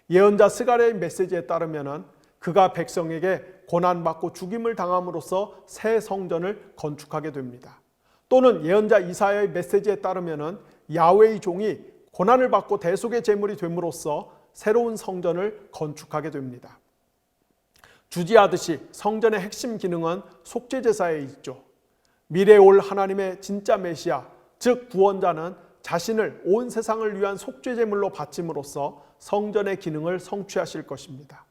예언자 스가랴의 메시지에 따르면 그가 백성에게 고난받고 죽임을 당함으로써 새 성전을 건축하게 됩니다. 또는 예언자 이사야의 메시지에 따르면 야훼의 종이 고난을 받고 대속의 제물이 됨으로써 새로운 성전을 건축하게 됩니다. 주지하듯이 성전의 핵심 기능은 속죄제사에 있죠. 미래에 올 하나님의 진짜 메시아, 즉 구원자는 자신을 온 세상을 위한 속죄제물로 바침으로써 성전의 기능을 성취하실 것입니다.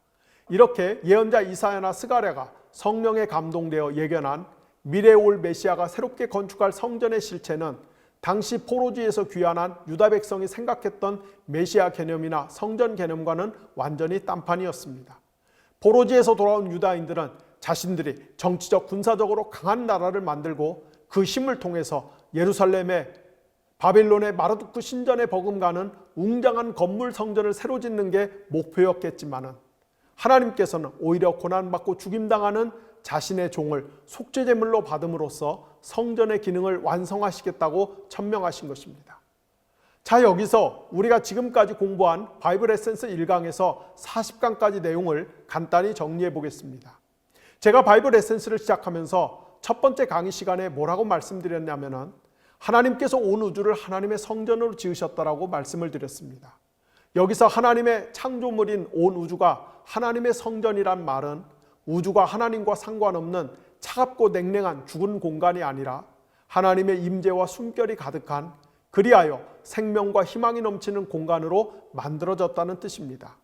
이렇게 예언자 이사야나 스가랴가 성령에 감동되어 예견한 미래에 올 메시아가 새롭게 건축할 성전의 실체는 당시 포로지에서 귀환한 유다 백성이 생각했던 메시아 개념이나 성전 개념과는 완전히 딴판이었습니다. 포로지에서 돌아온 유다인들은 자신들이 정치적 군사적으로 강한 나라를 만들고 그 힘을 통해서 예루살렘의 바빌론의 마르두크 신전에 버금가는 웅장한 건물 성전을 새로 짓는 게 목표였겠지만은 하나님께서는 오히려 고난받고 죽임당하는 자신의 종을 속죄제물로 받음으로써 성전의 기능을 완성하시겠다고 천명하신 것입니다. 자, 여기서 우리가 지금까지 공부한 바이블 에센스 1강에서 40강까지 내용을 간단히 정리해 보겠습니다. 제가 바이블 에센스를 시작하면서 첫 번째 강의 시간에 뭐라고 말씀드렸냐면은 하나님께서 온 우주를 하나님의 성전으로 지으셨다라고 말씀을 드렸습니다. 여기서 하나님의 창조물인 온 우주가 하나님의 성전이란 말은 우주가 하나님과 상관없는 차갑고 냉랭한 죽은 공간이 아니라 하나님의 임재와 숨결이 가득한 그리하여 생명과 희망이 넘치는 공간으로 만들어졌다는 뜻입니다.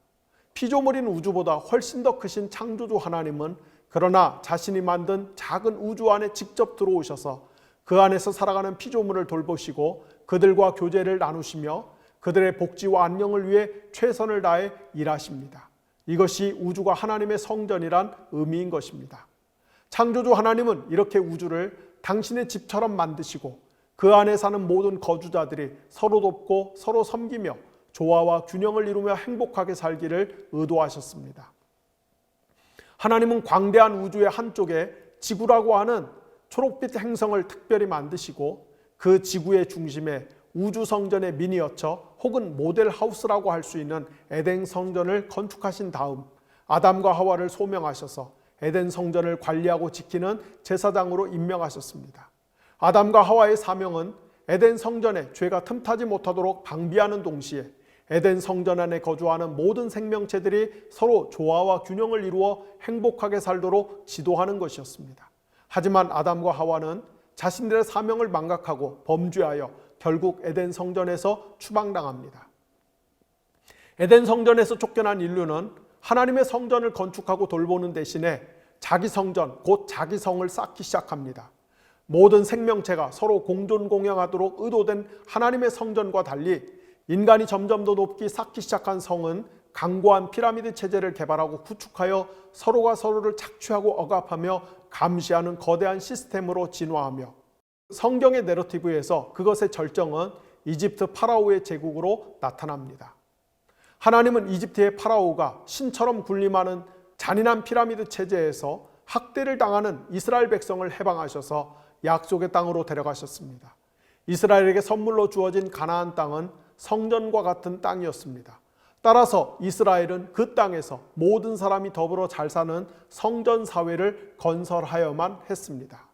피조물인 우주보다 훨씬 더 크신 창조주 하나님은 그러나 자신이 만든 작은 우주 안에 직접 들어오셔서 그 안에서 살아가는 피조물을 돌보시고 그들과 교제를 나누시며 그들의 복지와 안녕을 위해 최선을 다해 일하십니다. 이것이 우주가 하나님의 성전이란 의미인 것입니다. 창조주 하나님은 이렇게 우주를 당신의 집처럼 만드시고 그 안에 사는 모든 거주자들이 서로 돕고 서로 섬기며 조화와 균형을 이루며 행복하게 살기를 의도하셨습니다. 하나님은 광대한 우주의 한쪽에 지구라고 하는 초록빛 행성을 특별히 만드시고 그 지구의 중심에 우주 성전의 미니어처 혹은 모델 하우스라고 할 수 있는 에덴 성전을 건축하신 다음 아담과 하와를 소명하셔서 에덴 성전을 관리하고 지키는 제사장으로 임명하셨습니다. 아담과 하와의 사명은 에덴 성전에 죄가 틈타지 못하도록 방비하는 동시에 에덴 성전 안에 거주하는 모든 생명체들이 서로 조화와 균형을 이루어 행복하게 살도록 지도하는 것이었습니다. 하지만 아담과 하와는 자신들의 사명을 망각하고 범죄하여 결국 에덴 성전에서 추방당합니다. 에덴 성전에서 쫓겨난 인류는 하나님의 성전을 건축하고 돌보는 대신에 자기 성전, 곧 자기 성을 쌓기 시작합니다. 모든 생명체가 서로 공존 공영하도록 의도된 하나님의 성전과 달리 인간이 점점 더 높이 쌓기 시작한 성은 강고한 피라미드 체제를 개발하고 구축하여 서로가 서로를 착취하고 억압하며 감시하는 거대한 시스템으로 진화하며, 성경의 내러티브에서 그것의 절정은 이집트 파라오의 제국으로 나타납니다. 하나님은 이집트의 파라오가 신처럼 군림하는 잔인한 피라미드 체제에서 학대를 당하는 이스라엘 백성을 해방하셔서 약속의 땅으로 데려가셨습니다. 이스라엘에게 선물로 주어진 가나안 땅은 성전과 같은 땅이었습니다. 따라서 이스라엘은 그 땅에서 모든 사람이 더불어 잘 사는 성전 사회를 건설하여만 했습니다.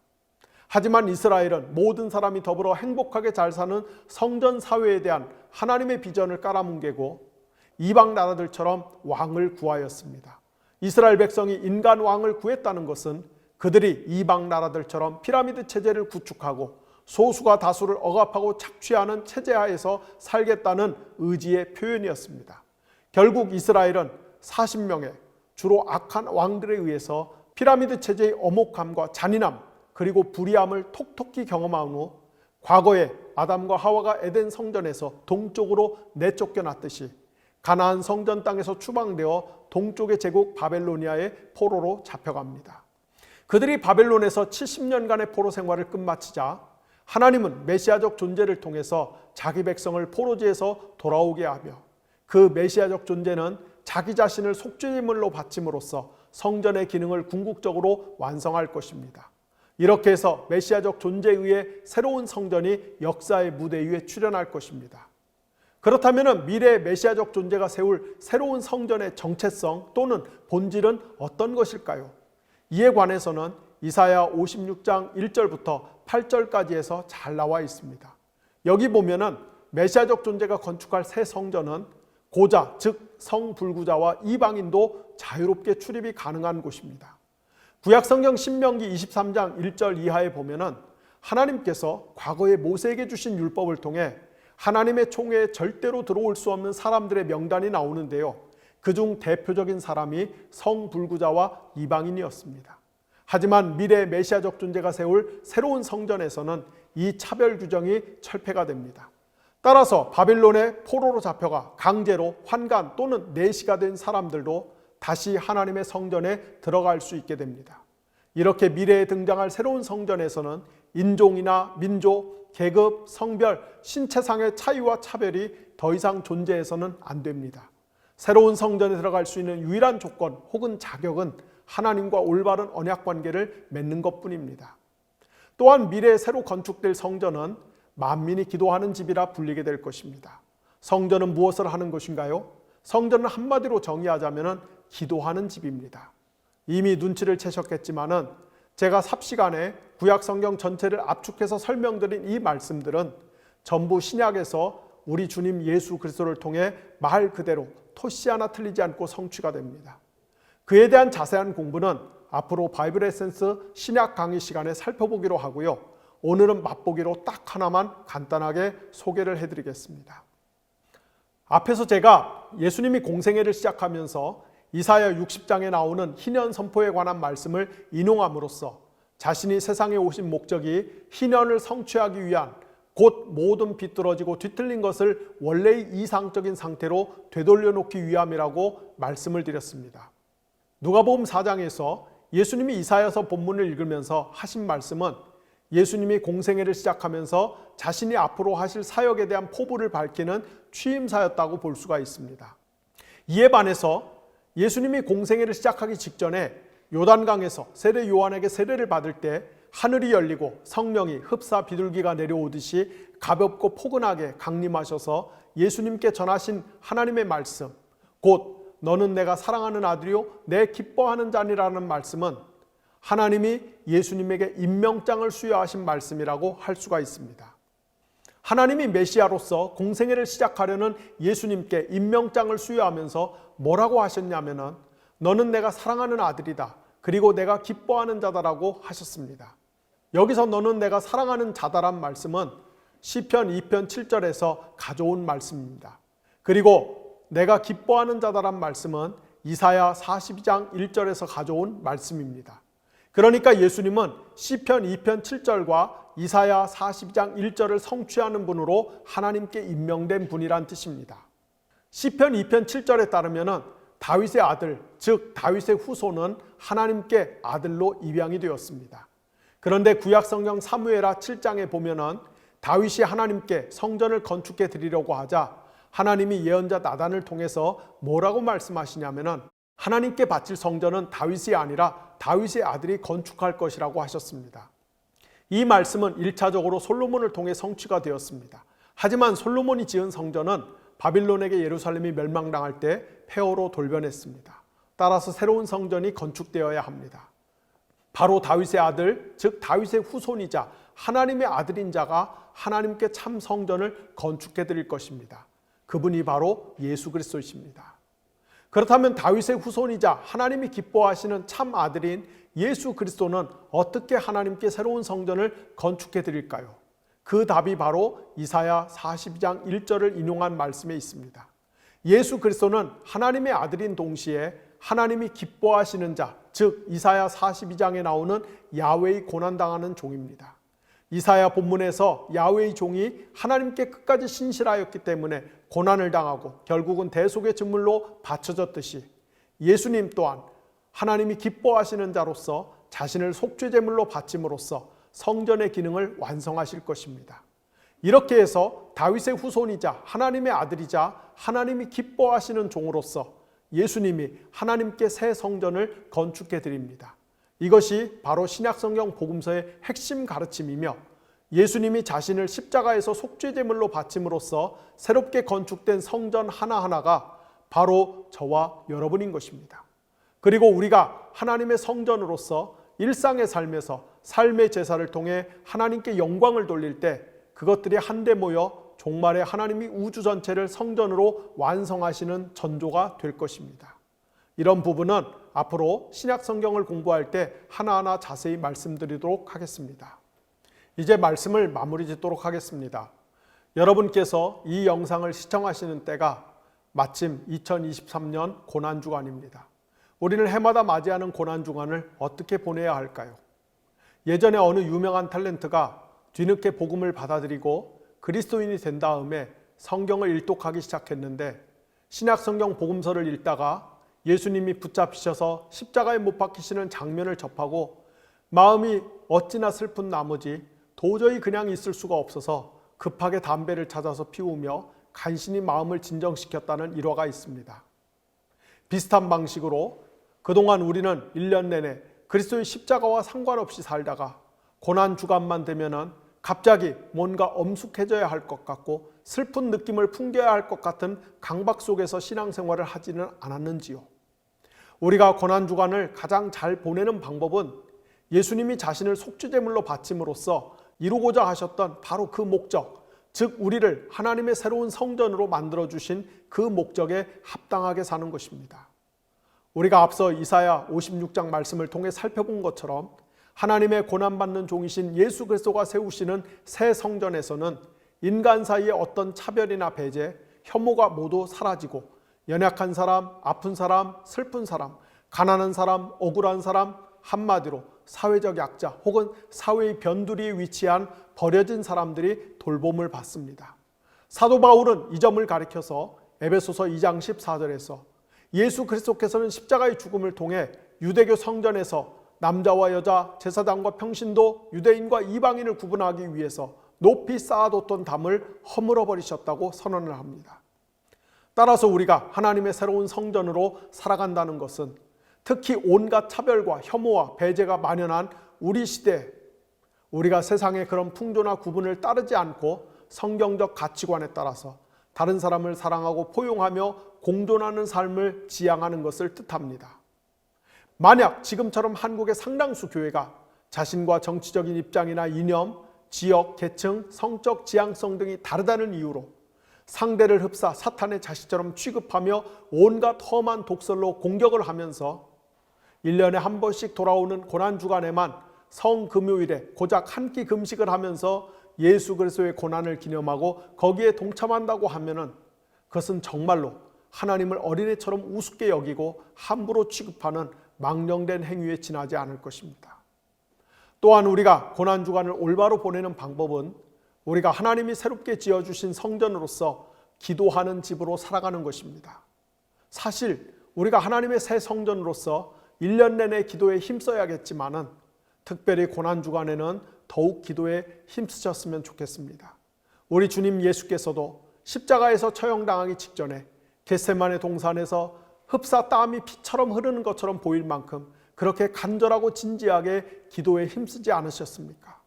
하지만 이스라엘은 모든 사람이 더불어 행복하게 잘 사는 성전 사회에 대한 하나님의 비전을 깔아뭉개고 이방 나라들처럼 왕을 구하였습니다. 이스라엘 백성이 인간 왕을 구했다는 것은 그들이 이방 나라들처럼 피라미드 체제를 구축하고 소수가 다수를 억압하고 착취하는 체제하에서 살겠다는 의지의 표현이었습니다. 결국 이스라엘은 40명의 주로 악한 왕들에 의해서 피라미드 체제의 엄혹함과 잔인함 그리고 불의함을 톡톡히 경험한 후 과거에 아담과 하와가 에덴 성전에서 동쪽으로 내쫓겨났듯이 가나안 성전 땅에서 추방되어 동쪽의 제국 바벨로니아의 포로로 잡혀갑니다. 그들이 바벨론에서 70년간의 포로 생활을 끝마치자 하나님은 메시아적 존재를 통해서 자기 백성을 포로지에서 돌아오게 하며, 그 메시아적 존재는 자기 자신을 속죄제물로 바침으로써 성전의 기능을 궁극적으로 완성할 것입니다. 이렇게 해서 메시아적 존재에 의해 새로운 성전이 역사의 무대 위에 출현할 것입니다. 그렇다면 미래의 메시아적 존재가 세울 새로운 성전의 정체성 또는 본질은 어떤 것일까요? 이에 관해서는 이사야 56장 1절부터 8절까지에서 잘 나와 있습니다. 여기 보면은 메시아적 존재가 건축할 새 성전은 고자, 즉 성불구자와 이방인도 자유롭게 출입이 가능한 곳입니다. 구약성경 신명기 23장 1절 이하에 보면은 하나님께서 과거에 모세에게 주신 율법을 통해 하나님의 총회에 절대로 들어올 수 없는 사람들의 명단이 나오는데요. 그중 대표적인 사람이 성불구자와 이방인이었습니다. 하지만 미래 메시아적 존재가 세울 새로운 성전에서는 이 차별 규정이 철폐가 됩니다. 따라서 바빌론의 포로로 잡혀가 강제로 환관 또는 내시가 된 사람들도 다시 하나님의 성전에 들어갈 수 있게 됩니다. 이렇게 미래에 등장할 새로운 성전에서는 인종이나 민족, 계급, 성별, 신체상의 차이와 차별이 더 이상 존재해서는 안 됩니다. 새로운 성전에 들어갈 수 있는 유일한 조건 혹은 자격은 하나님과 올바른 언약 관계를 맺는 것뿐입니다. 또한 미래에 새로 건축될 성전은 만민이 기도하는 집이라 불리게 될 것입니다. 성전은 무엇을 하는 것인가요? 성전은 한마디로 정의하자면 기도하는 집입니다. 이미 눈치를 채셨겠지만은 제가 삽시간에 구약 성경 전체를 압축해서 설명드린 이 말씀들은 전부 신약에서 우리 주님 예수 그리스도를 통해 말 그대로 토시 하나 틀리지 않고 성취가 됩니다. 그에 대한 자세한 공부는 앞으로 바이블 에센스 신약 강의 시간에 살펴보기로 하고요. 오늘은 맛보기로 딱 하나만 간단하게 소개를 해드리겠습니다. 앞에서 제가 예수님이 공생애를 시작하면서 이사야 60장에 나오는 희년 선포에 관한 말씀을 인용함으로써 자신이 세상에 오신 목적이 희년을 성취하기 위한 곧 모든 비뚤어지고 뒤틀린 것을 원래의 이상적인 상태로 되돌려 놓기 위함이라고 말씀을 드렸습니다. 누가복음 4장에서 예수님이 이사야서 본문을 읽으면서 하신 말씀은 예수님이 공생애를 시작하면서 자신이 앞으로 하실 사역에 대한 포부를 밝히는 취임사였다고 볼 수가 있습니다. 이에 반해서 예수님이 공생애를 시작하기 직전에 요단강에서 세례 요한에게 세례를 받을 때 하늘이 열리고 성령이 흡사 비둘기가 내려오듯이 가볍고 포근하게 강림하셔서 예수님께 전하신 하나님의 말씀, 곧 너는 내가 사랑하는 아들이요 내 기뻐하는 자니라는 말씀은 하나님이 예수님에게 임명장을 수여하신 말씀이라고 할 수가 있습니다. 하나님이 메시아로서 공생애를 시작하려는 예수님께 임명장을 수여하면서 뭐라고 하셨냐면은 너는 내가 사랑하는 아들이다. 그리고 내가 기뻐하는 자다라고 하셨습니다. 여기서 너는 내가 사랑하는 자다란 말씀은 시편 2편 7절에서 가져온 말씀입니다. 그리고 내가 기뻐하는 자다란 말씀은 이사야 42장 1절에서 가져온 말씀입니다. 그러니까 예수님은 시편 2편 7절과 이사야 42장 1절을 성취하는 분으로 하나님께 임명된 분이란 뜻입니다. 시편 2편 7절에 따르면 다윗의 아들, 즉 다윗의 후손은 하나님께 아들로 입양이 되었습니다. 그런데 구약성경 사무엘하 7장에 보면은 다윗이 하나님께 성전을 건축해 드리려고 하자 하나님이 예언자 나단을 통해서 뭐라고 말씀하시냐면은 하나님께 바칠 성전은 다윗이 아니라 다윗의 아들이 건축할 것이라고 하셨습니다. 이 말씀은 1차적으로 솔로몬을 통해 성취가 되었습니다. 하지만 솔로몬이 지은 성전은 바빌론에게 예루살렘이 멸망당할 때 폐허로 돌변했습니다. 따라서 새로운 성전이 건축되어야 합니다. 바로 다윗의 아들, 즉 다윗의 후손이자 하나님의 아들인 자가 하나님께 참 성전을 건축해 드릴 것입니다. 그분이 바로 예수 그리스도이십니다. 그렇다면 다윗의 후손이자 하나님이 기뻐하시는 참 아들인 예수 그리스도는 어떻게 하나님께 새로운 성전을 건축해 드릴까요? 그 답이 바로 이사야 42장 1절을 인용한 말씀에 있습니다. 예수 그리스도는 하나님의 아들인 동시에 하나님이 기뻐하시는 자, 즉 이사야 42장에 나오는 야훼의 고난당하는 종입니다. 이사야 본문에서 야훼의 종이 하나님께 끝까지 신실하였기 때문에 고난을 당하고 결국은 대속의 제물로 바쳐졌듯이 예수님 또한 하나님이 기뻐하시는 자로서 자신을 속죄 제물로 바침으로써 성전의 기능을 완성하실 것입니다. 이렇게 해서 다윗의 후손이자 하나님의 아들이자 하나님이 기뻐하시는 종으로서 예수님이 하나님께 새 성전을 건축해 드립니다. 이것이 바로 신약성경 복음서의 핵심 가르침이며 예수님이 자신을 십자가에서 속죄제물로 바침으로써 새롭게 건축된 성전 하나하나가 바로 저와 여러분인 것입니다. 그리고 우리가 하나님의 성전으로서 일상의 삶에서 삶의 제사를 통해 하나님께 영광을 돌릴 때 그것들이 한데 모여 종말에 하나님이 우주 전체를 성전으로 완성하시는 전조가 될 것입니다. 이런 부분은 앞으로 신약 성경을 공부할 때 하나하나 자세히 말씀드리도록 하겠습니다. 이제 말씀을 마무리 짓도록 하겠습니다. 여러분께서 이 영상을 시청하시는 때가 마침 2023년 고난주간입니다. 우리는 해마다 맞이하는 고난주간을 어떻게 보내야 할까요? 예전에 어느 유명한 탤런트가 뒤늦게 복음을 받아들이고 그리스도인이 된 다음에 성경을 일독하기 시작했는데 신약성경 복음서를 읽다가 예수님이 붙잡히셔서 십자가에 못 박히시는 장면을 접하고 마음이 어찌나 슬픈 나머지 도저히 그냥 있을 수가 없어서 급하게 담배를 찾아서 피우며 간신히 마음을 진정시켰다는 일화가 있습니다. 비슷한 방식으로 그동안 우리는 1년 내내 그리스도의 십자가와 상관없이 살다가 고난주간만 되면은 갑자기 뭔가 엄숙해져야 할 것 같고 슬픈 느낌을 풍겨야 할 것 같은 강박 속에서 신앙생활을 하지는 않았는지요. 우리가 고난주간을 가장 잘 보내는 방법은 예수님이 자신을 속죄제물로 바침으로써 이루고자 하셨던 바로 그 목적, 즉 우리를 하나님의 새로운 성전으로 만들어주신 그 목적에 합당하게 사는 것입니다. 우리가 앞서 이사야 56장 말씀을 통해 살펴본 것처럼 하나님의 고난받는 종이신 예수 그리스도가 세우시는 새 성전에서는 인간 사이의 어떤 차별이나 배제, 혐오가 모두 사라지고 연약한 사람, 아픈 사람, 슬픈 사람, 가난한 사람, 억울한 사람, 한마디로 사회적 약자 혹은 사회의 변두리에 위치한 버려진 사람들이 돌봄을 받습니다. 사도 바울은 이 점을 가리켜서 에베소서 2장 14절에서 예수 그리스도께서는 십자가의 죽음을 통해 유대교 성전에서 남자와 여자, 제사장과 평신도, 유대인과 이방인을 구분하기 위해서 높이 쌓아뒀던 담을 허물어 버리셨다고 선언을 합니다. 따라서 우리가 하나님의 새로운 성전으로 살아간다는 것은 특히 온갖 차별과 혐오와 배제가 만연한 우리 시대에 우리가 세상의 그런 풍조나 구분을 따르지 않고 성경적 가치관에 따라서 다른 사람을 사랑하고 포용하며 공존하는 삶을 지향하는 것을 뜻합니다. 만약 지금처럼 한국의 상당수 교회가 자신과 정치적인 입장이나 이념, 지역, 계층, 성적 지향성 등이 다르다는 이유로 상대를 흡사 사탄의 자식처럼 취급하며 온갖 험한 독설로 공격을 하면서 1년에 한 번씩 돌아오는 고난주간에만 성금요일에 고작 한 끼 금식을 하면서 예수 그리스도의 고난을 기념하고 거기에 동참한다고 하면은 그것은 정말로 하나님을 어린애처럼 우습게 여기고 함부로 취급하는 망령된 행위에 지나지 않을 것입니다. 또한 우리가 고난주간을 올바로 보내는 방법은 우리가 하나님이 새롭게 지어주신 성전으로서 기도하는 집으로 살아가는 것입니다. 사실 우리가 하나님의 새 성전으로서 1년 내내 기도에 힘써야겠지만은 특별히 고난주간에는 더욱 기도에 힘쓰셨으면 좋겠습니다. 우리 주님 예수께서도 십자가에서 처형당하기 직전에 겟세마네 동산에서 흡사 땀이 피처럼 흐르는 것처럼 보일 만큼 그렇게 간절하고 진지하게 기도에 힘쓰지 않으셨습니까?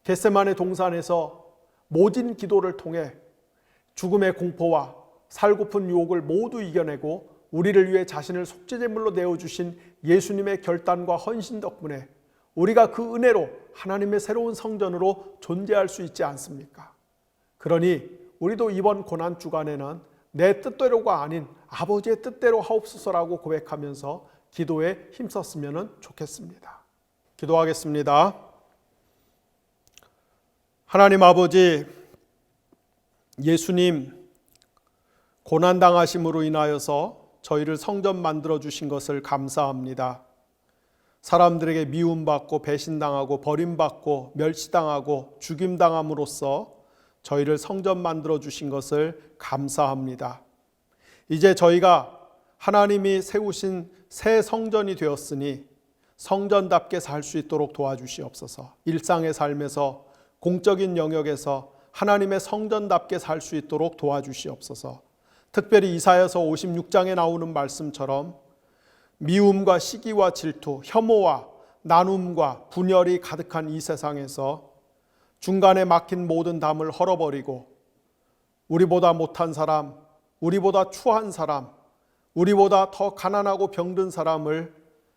겟세마네 동산에서 모진 기도를 통해 죽음의 공포와 살고픈 유혹을 모두 이겨내고 우리를 위해 자신을 속죄제물로 내어주신 예수님의 결단과 헌신 덕분에 우리가 그 은혜로 하나님의 새로운 성전으로 존재할 수 있지 않습니까? 그러니 우리도 이번 고난주간에는 내 뜻대로가 아닌 아버지의 뜻대로 하옵소서라고 고백하면서 기도에 힘썼으면 좋겠습니다. 기도하겠습니다. 하나님 아버지, 예수님 고난당하심으로 인하여서 저희를 성전 만들어 주신 것을 감사합니다. 사람들에게 미움받고 배신당하고 버림받고 멸시당하고 죽임당함으로써 저희를 성전 만들어 주신 것을 감사합니다. 이제 저희가 하나님이 세우신 새 성전이 되었으니 성전답게 살 수 있도록 도와주시옵소서. 일상의 삶에서 공적인 영역에서 하나님의 성전답게 살 수 있도록 도와주시옵소서. 특별히 이사야서 56장에 나오는 말씀처럼 미움과 시기와 질투, 혐오와 나눔과 분열이 가득한 이 세상에서 중간에 막힌 모든 담을 헐어버리고 우리보다 못한 사람, 우리보다 추한 사람, 우리보다 더 가난하고 병든 사람을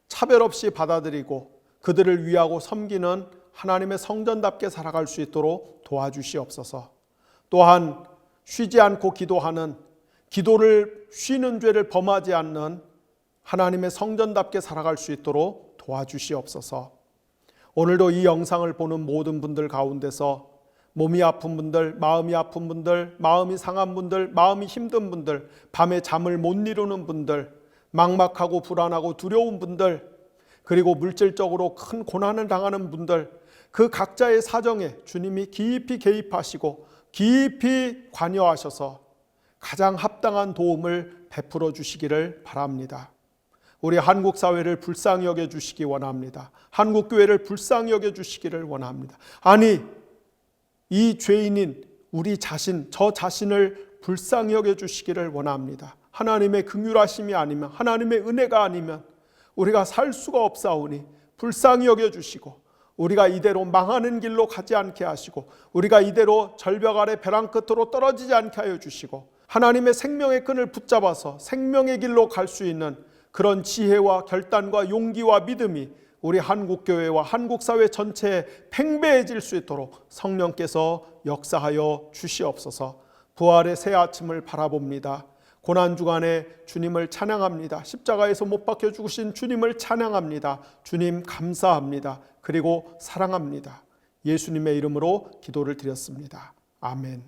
차별 없이 받아들이고 그들을 위하고 섬기는 하나님의 성전답게 살아갈 수 있도록 도와주시옵소서. 또한 쉬지 않고 기도하는, 기도를 쉬는 죄를 범하지 않는 하나님의 성전답게 살아갈 수 있도록 도와주시옵소서. 오늘도 이 영상을 보는 모든 분들 가운데서 몸이 아픈 분들, 마음이 아픈 분들, 마음이 상한 분들, 마음이 힘든 분들, 밤에 잠을 못 이루는 분들, 막막하고 불안하고 두려운 분들, 그리고 물질적으로 큰 고난을 당하는 분들, 그 각자의 사정에 주님이 깊이 개입하시고 깊이 관여하셔서 가장 합당한 도움을 베풀어 주시기를 바랍니다. 우리 한국 사회를 불쌍히 여겨 주시기 원합니다. 한국 교회를 불쌍히 여겨 주시기를 원합니다. 아니, 이 죄인인 우리 자신, 저 자신을 불쌍히 여겨 주시기를 원합니다. 하나님의 긍휼하심이 아니면, 하나님의 은혜가 아니면 우리가 살 수가 없사오니 불쌍히 여겨 주시고 우리가 이대로 망하는 길로 가지 않게 하시고 우리가 이대로 절벽 아래 벼랑 끝으로 떨어지지 않게 하여 주시고 하나님의 생명의 끈을 붙잡아서 생명의 길로 갈 수 있는 그런 지혜와 결단과 용기와 믿음이 우리 한국교회와 한국사회 전체에 팽배해질 수 있도록 성령께서 역사하여 주시옵소서. 부활의 새 아침을 바라봅니다. 고난주간에 주님을 찬양합니다. 십자가에서 못 박혀 죽으신 주님을 찬양합니다. 주님 감사합니다. 그리고 사랑합니다. 예수님의 이름으로 기도를 드렸습니다. 아멘.